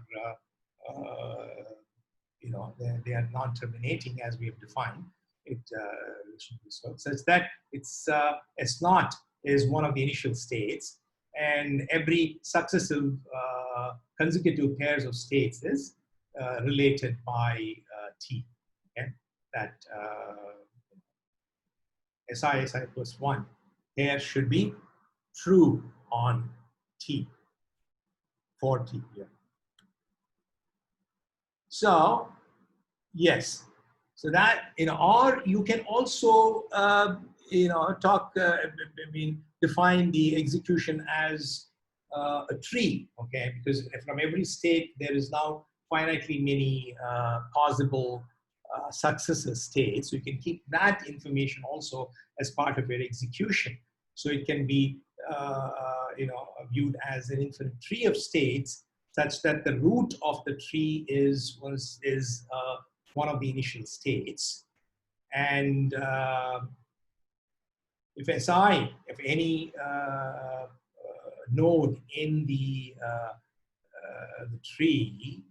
A: they are non-terminating as we have defined. It should be so, such that it's S0 is one of the initial states, and every successive consecutive pairs of states is related by T. Okay, that. Si plus 1 here should be true on T, for T here. So, yes. So that, or you can also, define the execution as a tree, okay? Because from every state, there is now finitely many possible successor states. So you can keep that information also as part of your execution. So it can be viewed as an infinite tree of states, such that the root of the tree is one of the initial states. And if any node in the tree,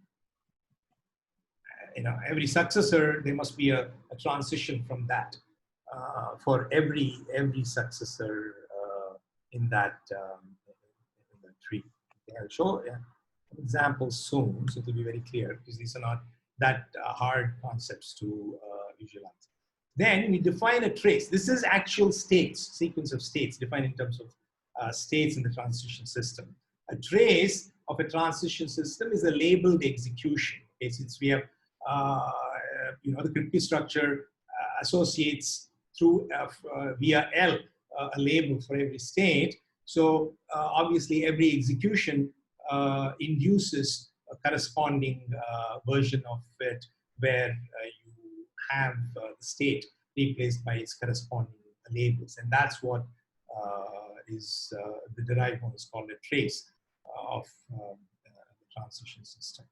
A: every successor, there must be a transition from that for every successor in that tree. Okay, I'll show examples soon, so to be very clear, because these are not that hard concepts to visualize. Then we define a trace. This is actual states, sequence of states defined in terms of states in the transition system. A trace of a transition system is a labeled execution. Okay, since we have the Kripke structure associates through via L a label for every state. So obviously every execution induces a corresponding version of it where you have the state replaced by its corresponding labels, and that's what is the derived one is called a trace of the transition system.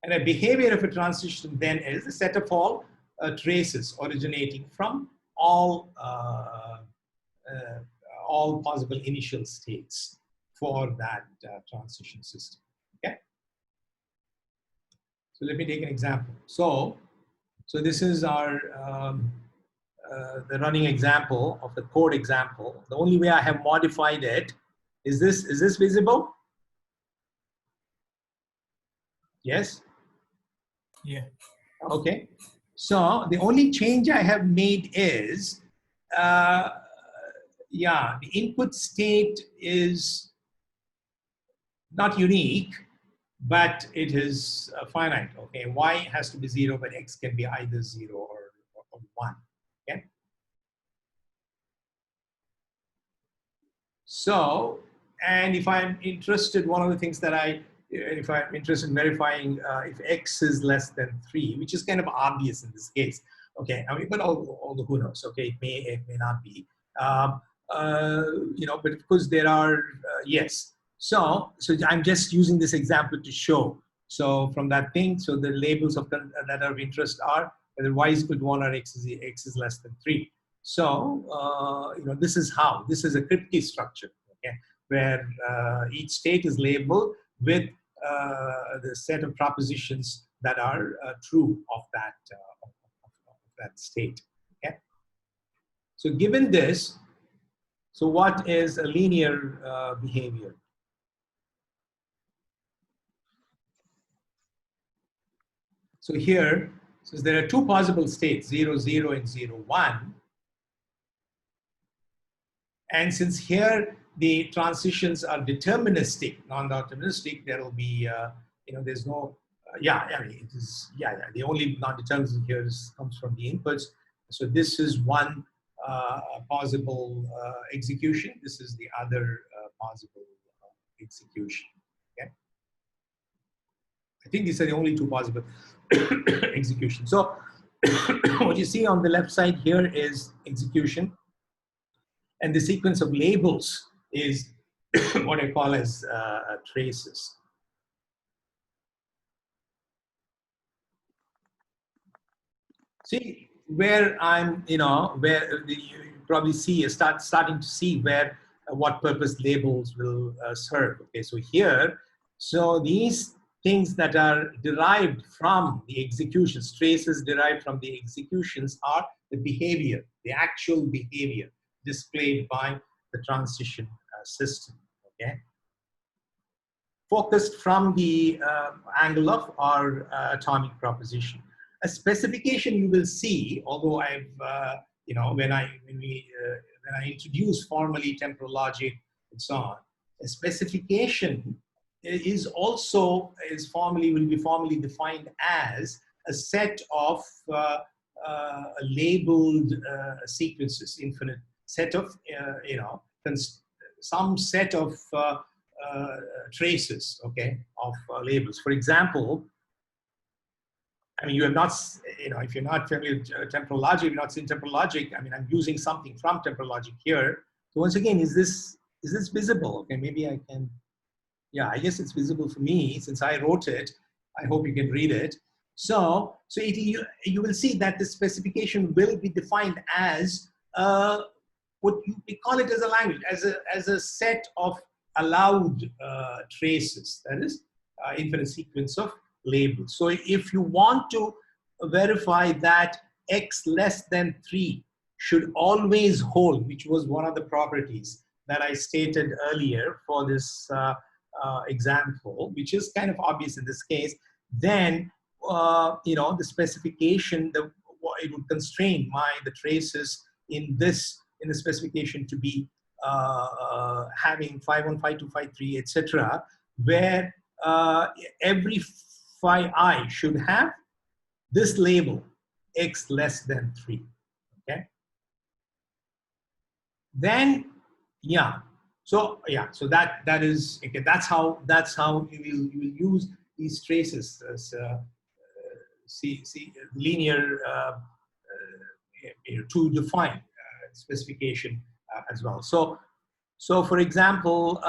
A: And a behavior of a transition then is a set of all traces originating from all possible initial states for that transition system. Okay. So let me take an example. So this is our the running example of the code example. The only way I have modified it is this. Is this visible? Yes.
B: Yeah.
A: Okay. So the only change I have made is, yeah, the input state is not unique, but it is finite. Okay, y has to be 0, but x can be either 0 or 1. Okay. So, and if I'm interested, one of the things that if I'm interested in verifying if x is less than 3, which is kind of obvious in this case. Okay, I mean, but although who knows? Okay, it may not be. You know, but of course there are yes. So I'm just using this example to show. So from that thing, so the labels of that are of interest are whether y is equal to 1 or x is less than 3. So you know, this is a Kripke structure, okay, where each state is labeled with the set of propositions that are true of that state. Okay. So given this, so what is a linear behavior? So here, since there are two possible states, 0, 0 and 0, 1, and since here the transitions are deterministic, non-deterministic, there will be, you know, there's no, yeah, I mean, it is, yeah, the only non-determinism here comes from the inputs. So this is one possible execution. This is the other possible execution. Okay, I think these are the only two possible executions. So what you see on the left side here is execution. And the sequence of labels is what I call as traces. See where I'm, you know, where you probably see, starting to see where what purpose labels will serve. Okay, so here, so these things that are derived from the executions, traces derived from the executions are the behavior, the actual behavior displayed by the transition system, okay? Focused from the angle of our atomic proposition. A specification you will see, although I've, you know, when I introduce formally temporal logic and so on, a specification is also will be formally defined as a set of labeled sequences, infinite set of, you know, some set of traces, okay, of labels. For example, I mean, you have not, you know, if you're not familiar with temporal logic, you've not seen temporal logic. I mean, I'm using something from temporal logic here. So once again, is this visible? Okay, maybe I can, yeah, I guess it's visible for me since I wrote it. I hope you can read it. So you will see that the specification will be defined as what we call it as a language, as a set of allowed traces, that is infinite sequence of labels. So if you want to verify that x less than 3 should always hold, which was one of the properties that I stated earlier for this example, which is kind of obvious in this case, then you know, the specification, it would constrain the traces in the specification to be having phi 1, phi 2, phi 3, etc., where every phi I should have this label x less than 3. Okay. Then, yeah. So yeah. So that is okay. That's how you will use these traces as linear to define specification as well. So for example,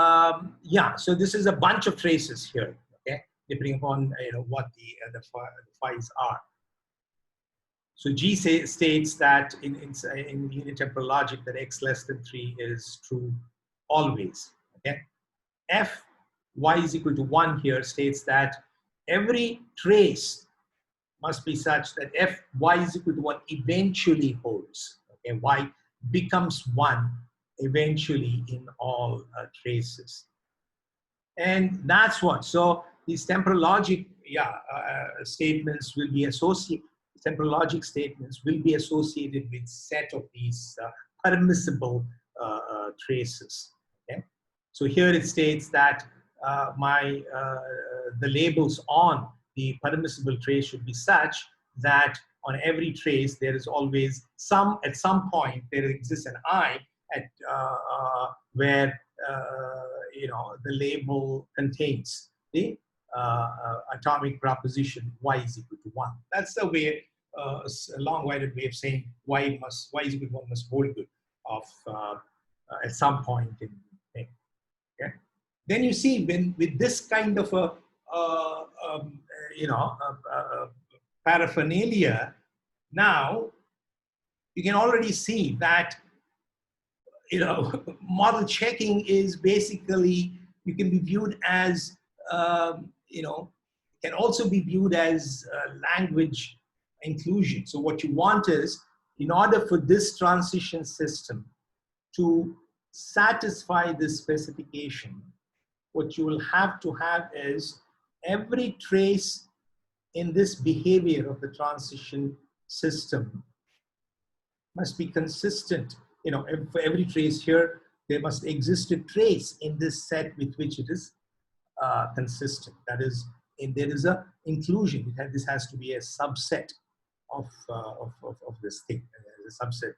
A: so this is a bunch of traces here, okay, depending upon what the files are. So G states that in unitemporal logic that x less than 3 is true always, okay. F y is equal to 1 here states that every trace must be such that f y is equal to 1 eventually holds, okay. Y becomes 1 eventually in all traces. And that's what, so these temporal logic statements will be associated, temporal logic statements will be associated with set of these permissible traces, okay. So here it states that the labels on the permissible trace should be such that on every trace there is always at some point there exists an I at where the label contains the atomic proposition y is equal to 1. That's the way, a long-winded way of saying y is equal to 1 must hold good of at some point in the thing. Okay? Then you see with this kind of a paraphernalia, now you can already see that model checking is basically, you can be viewed as can also be viewed as language inclusion. So what you want is, in order for this transition system to satisfy this specification, what you will have to have is every trace in this behavior of the transition system must be consistent. For every trace here, there must exist a trace in this set with which it is consistent. That is, there is a inclusion. This has to be a subset of this thing, a subset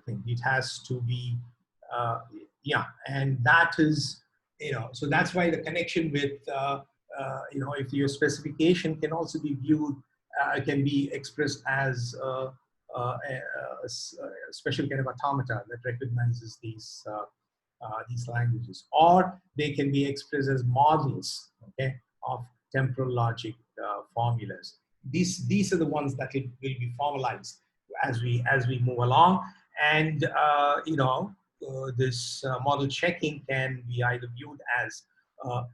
A: thing. It has to be, and that is, so that's why the connection with, if your specification can also be viewed, can be expressed as a special kind of automata that recognizes these languages, or they can be expressed as models, okay, of temporal logic formulas. These are the ones that will be formalized as we move along, and this model checking can be either viewed as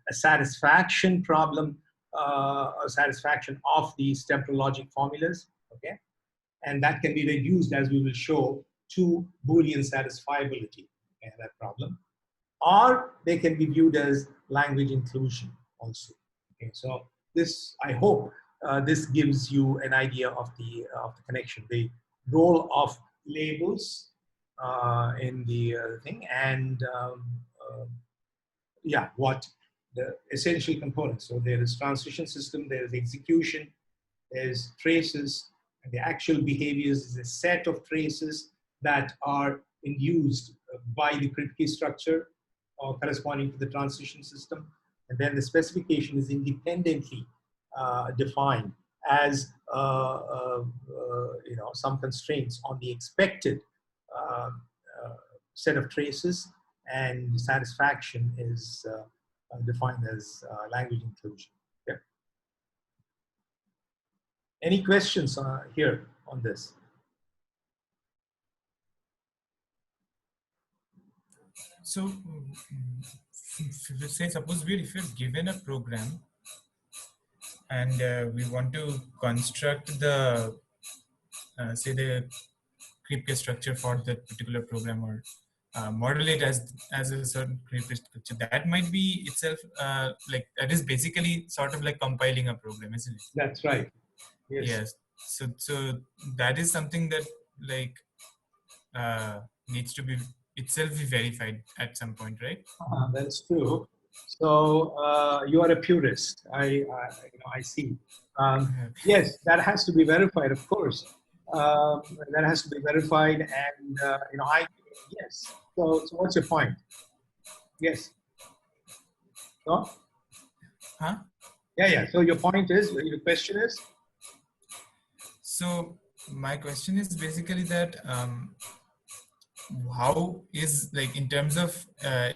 A: a satisfaction problem, a satisfaction of these temporal logic formulas, okay, and that can be reduced, as we will show, to Boolean satisfiability, okay, that problem, or they can be viewed as language inclusion also. Okay, so this, I hope, this gives you an idea of the connection, the role of labels in the thing, and what the essential components. So there is transition system, there is execution, there's traces, and the actual behaviors is a set of traces that are induced by the crypt key structure corresponding to the transition system. And then the specification is independently defined as some constraints on the expected set of traces, and satisfaction is defined as language inclusion. Yeah. Any questions here on this?
B: So, say suppose if you're given a program and we want to construct the say the crypt structure for that particular program, or model it as a certain crypt structure, that might be itself like, that is basically sort of like compiling a program, isn't it?
A: That's right. Yes.
B: Yes. So that is something that like needs to be itself be verified at some point, right?
A: That's true. So you are a purist. I see. Yes, that has to be verified, of course. That has to be verified, and yes. So what's your point? Yes. No?
B: Huh?
A: Yeah. So your point is, your question is?
B: So My question is basically that how is, like, in terms of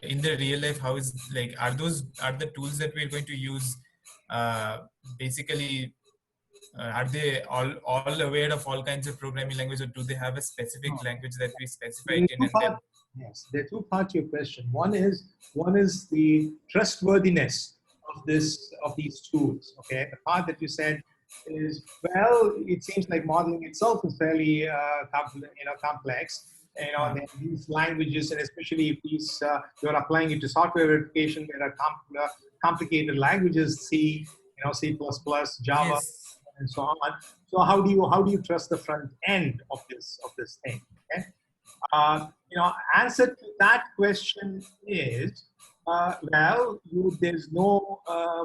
B: in the real life, how is, like, are the tools that we're going to use basically are they all aware of all kinds of programming language, or do they have a specific
A: No.
B: language that we specify
A: There are
B: it in,
A: two
B: and then
A: parts. Yes, there are two parts to your question. One is the trustworthiness of these tools. Okay, the part that you said is, well, it seems like modeling itself is fairly complex. And then these languages, and especially if these you're applying it to software verification, there are complicated languages, C++, Java,
B: yes,
A: and so on. So how do you trust the front end of this thing? Okay. Answer to that question is, there's no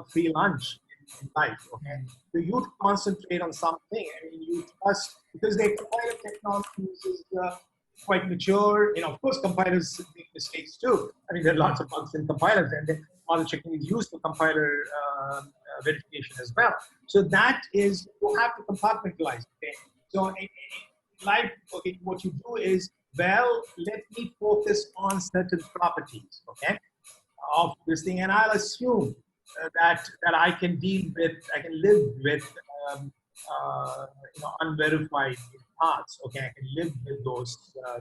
A: free lunch in life. Okay, so you concentrate on something. I mean, you trust because the compiler technology is quite mature. Of course, compilers make mistakes too. I mean, there are lots of bugs in compilers, and then model checking is used for compiler verification as well. So that is, you have to compartmentalize. Okay, so in life, okay, what you do is, well, let me focus on certain properties, okay, of this thing, and I'll assume that I can live with um, unverified parts. Okay, I can live with those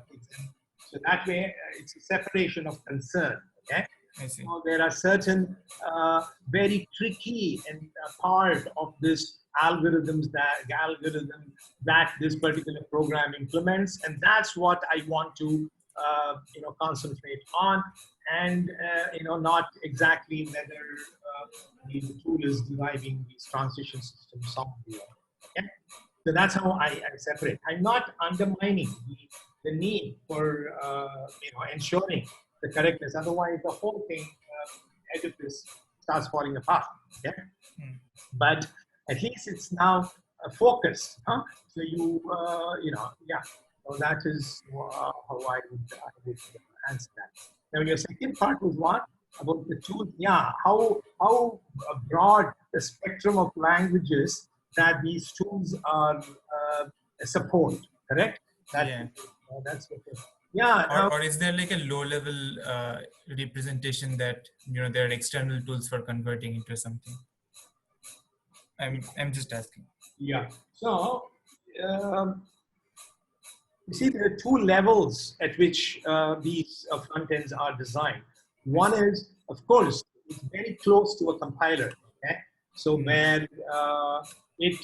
A: things. And so that way, it's a separation of concern. Okay,
B: I see.
A: there are certain very tricky and part of this algorithm that this particular program implements, and that's what I want to concentrate on, and not exactly whether the tool is deriving these transition systems somewhere. Okay, so that's how I separate. I'm not undermining the need for ensuring the correctness. Otherwise, the whole thing, edifice, starts falling apart. Okay, but at least it's now focused. Huh? So yeah. So that is how I would answer that. Now, your second part was what about the tools? Yeah, how broad the spectrum of languages that these tools are support. Correct?
B: Yeah.
A: That's what. Yeah.
B: Or is there like a low level representation that there are external tools for converting into something? I'm just asking.
A: Yeah. So you see, there are two levels at which these front ends are designed. One is, of course, it's very close to a compiler. Okay? So where it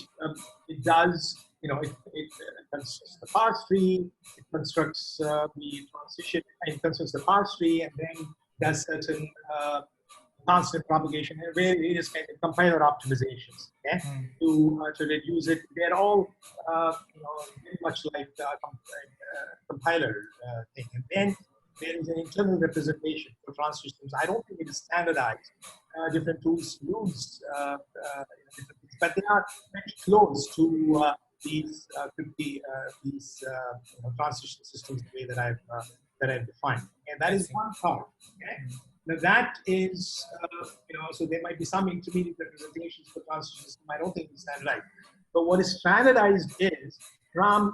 A: does, it constructs the parse tree, it constructs the transition, it constructs the parse tree, and then does certain constant propagation and various kind of compiler optimizations, okay, to reduce it. They're all very much like compiler thing. And then there is an internal representation for transitions. I don't think it is standardized. Different tools use different things, but they are very close to these transition systems the way that I've defined. And that is one part. Okay? Now that is, so there might be some intermediate representations for transition system. I don't think it's standardized. But what is standardized is from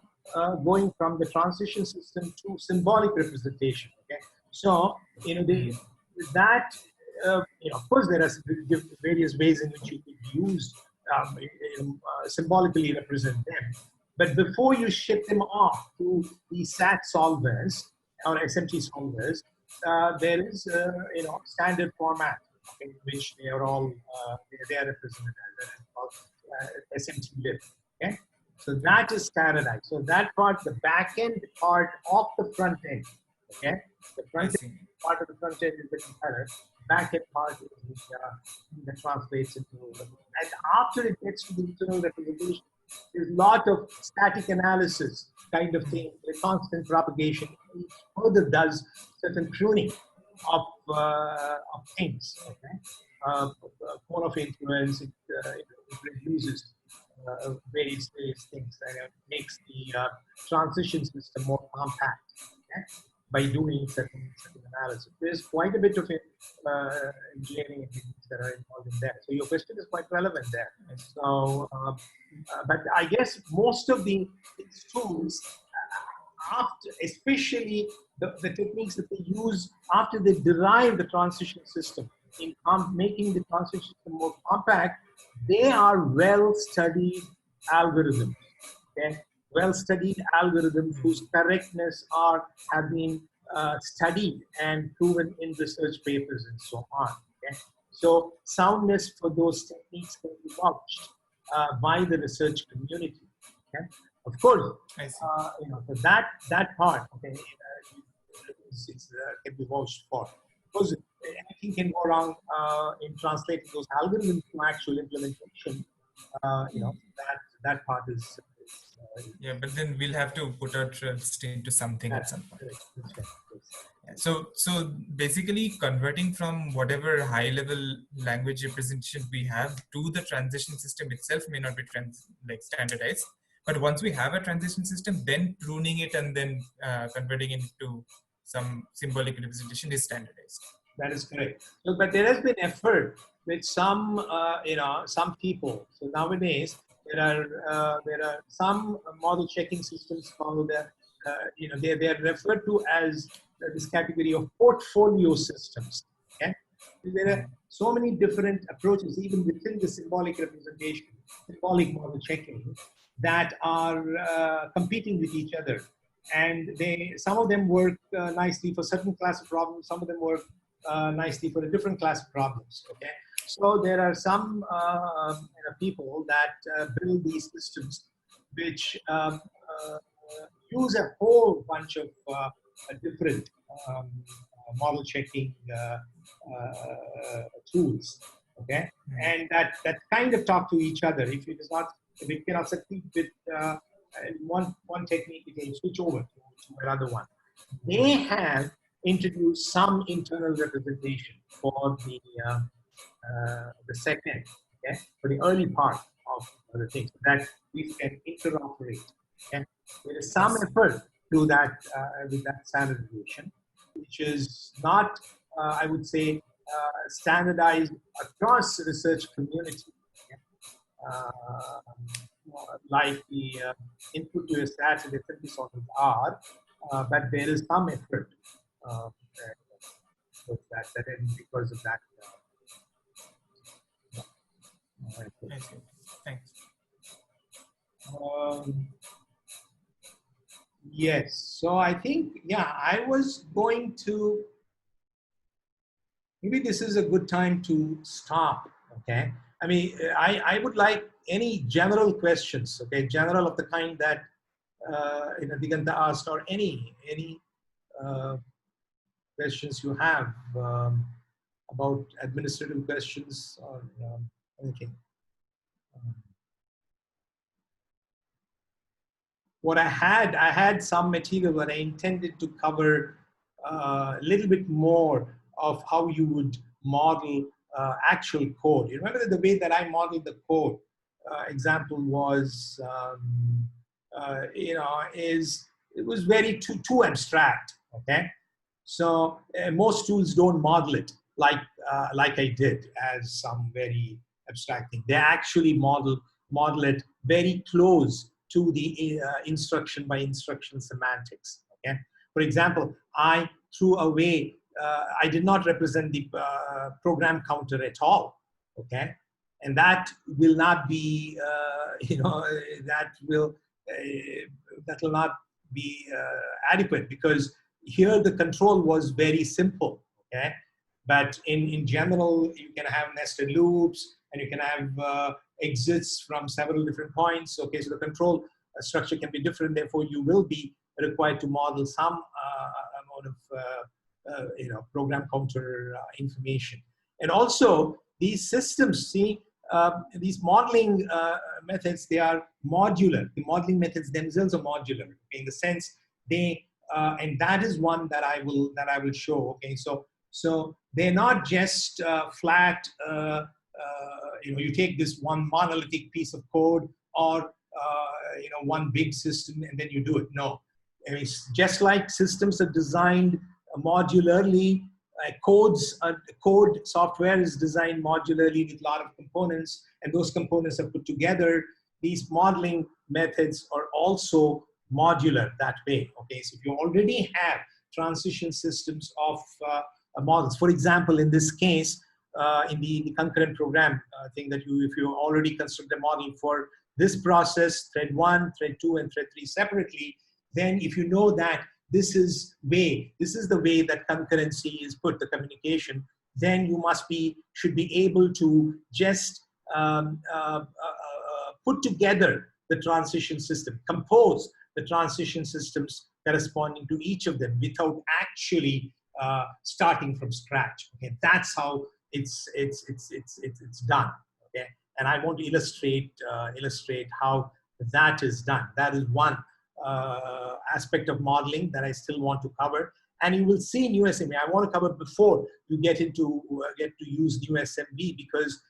A: going from the transition system to symbolic representation. Okay, so of course there are various ways in which you could use symbolically represent them. But before you ship them off to the SAT solvers or SMT solvers, there is standard format in which they are all they are represented as called SMT lib. Okay, so that is standardized. So that part, the back end part of the front end. Okay, the front end part of the front end is the compiler. Back end part is that translates into, and after it gets to the internal representation, there's a lot of static analysis kind of thing, the constant propagation. It further does certain pruning of things. Okay, cone of influence. It reduces various things, and it makes the transition system more compact. Okay? by doing certain analysis. There's quite a bit of engineering that are involved in that. So your question is quite relevant there. So, but I guess most of these tools, after, especially the techniques that they use after they derive the transition system in making the transition system more compact, they are well-studied algorithms. Okay? Well-studied algorithms whose correctness have been studied and proven in research papers and so on. Okay? So soundness for those techniques can be vouched by the research community. Okay? Of course, for that part, okay, can be vouched for. Because anything can go wrong in translating those algorithms to actual implementation. That part is.
B: Yeah, but then we'll have to put our trust into something at some point. Yeah, so basically converting from whatever high-level language representation we have to the transition system itself may not be standardized. But once we have a transition system, then pruning it and then converting it into some symbolic representation is standardized.
A: That is correct. So, but there has been effort with some, some people. So nowadays there are some model checking systems called, they are referred to as this category of portfolio systems. Okay, there are so many different approaches, even within the symbolic representation, symbolic model checking, that are competing with each other. And some of them work nicely for certain class of problems. Some of them work nicely for a different class of problems. Okay, so there are some people that build these systems, which use a whole bunch of different model checking tools. Okay, and that kind of talk to each other. If it cannot succeed with one technique, it can switch over to another one. They have introduced some internal representation for the second, okay, for the early part of the thing, so that we can interoperate. Okay? There is some effort to that with that standardization, which is not, I would say, standardized across the research community. Like the input to a stats and Lec15Oct9SATsolverPart2 are, but there is some effort with that because of that.
B: Thanks.
A: Yes, so I think, yeah, I was going to, maybe this is a good time to stop, okay? I mean, I would like any general questions, okay? General of the kind that, Diganta asked, or any questions you have about administrative questions or anything. What I had some material that I intended to cover a little bit more of how you would model actual code. You remember the way that I modeled the code example was, it was very too abstract. Okay, so most tools don't model it like I did as some very abstract thing. They actually model it very close to the instruction by instruction semantics. Okay, for example, I threw away. I did not represent the program counter at all. Okay, and that will not be, that will not be adequate, because here the control was very simple. Okay, but in general, you can have nested loops and you can have exits from several different points. Okay, so the control structure can be different. Therefore, you will be required to model some amount of program counter information. And also, these systems, see, these modeling methods, they are modular. The modeling methods themselves are modular in the sense they, and that is one that I will show. Okay, so they're not just flat. You take this one monolithic piece of code or one big system and then you do it. No, I mean, just like systems are designed modularly, code software is designed modularly with a lot of components, and those components are put together. These modeling methods are also modular that way. Okay, so if you already have transition systems of models, for example, in this case, in the concurrent program thing that if you already construct a model for this process, thread 1, thread 2, and thread 3 separately, then if you know that this is the way that concurrency is put, the communication, then you should be able to just put together the transition system, compose the transition systems corresponding to each of them without actually starting from scratch. Okay, that's how it's done. Okay, and I want to illustrate how that is done. That is one aspect of modeling that I still want to cover. And you will see in USMV, I want to cover before you get to use USMV, because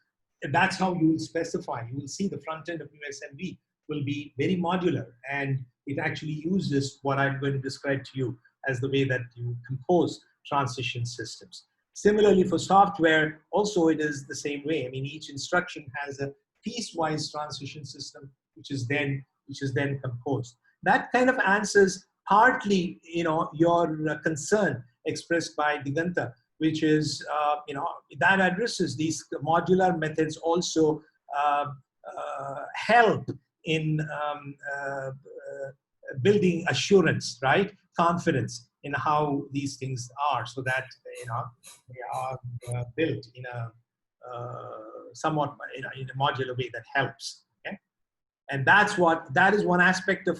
A: that's how you will specify. You will see the front end of USMV will be very modular, and it actually uses what I'm going to describe to you as the way that you compose transition systems. Similarly, for software, also it is the same way. I mean, each instruction has a piecewise transition system, which is then composed. That kind of answers partly, your concern expressed by Diganta, which is, that addresses these modular methods also help in building assurance, right? Confidence in how these things are, so that they are built in a somewhat in a modular way that helps. Okay, and that is one aspect of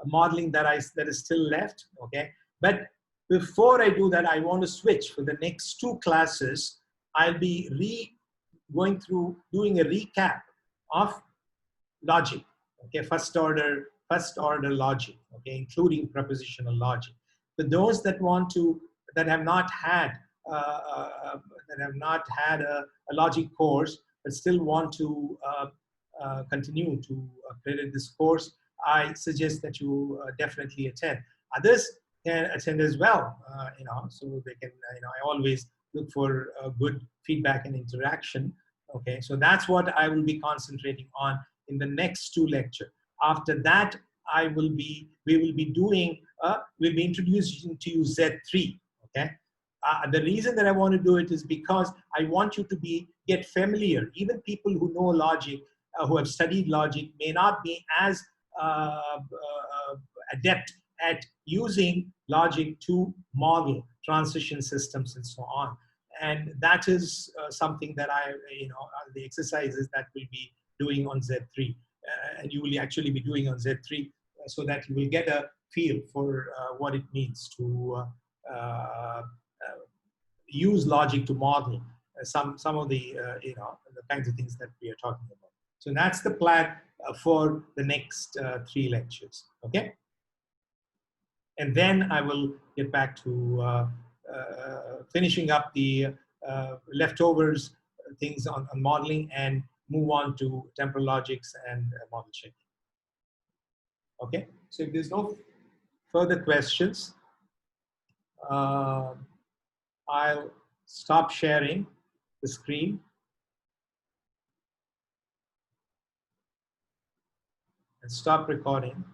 A: modeling that is still left. Okay, but before I do that, I want to switch. For the next 2 classes, I'll be doing a recap of logic. Okay, first order logic. Okay, including propositional logic. For those that have not had a logic course but still want to continue to credit this course, I suggest that you definitely attend. Others can attend as well, so they can. I always look for good feedback and interaction. Okay, so that's what I will be concentrating on in the next 2 lectures. After that, we'll be introducing to you Z3. Okay, the reason that I want to do it is because I want you to get familiar. Even people who know logic, who have studied logic, may not be as adept at using logic to model transition systems and so on. And that is something that the exercises that we'll be doing on Z3. And you will actually be doing on Z3, so that you will get a feel for what it means to use logic to model some of the the kinds of things that we are talking about. So that's the plan for the next 3 lectures. Okay, and then I will get back to finishing up the leftovers things on modeling and move on to temporal logics and model checking. Okay, so if there's no further questions, I'll stop sharing the screen and stop recording.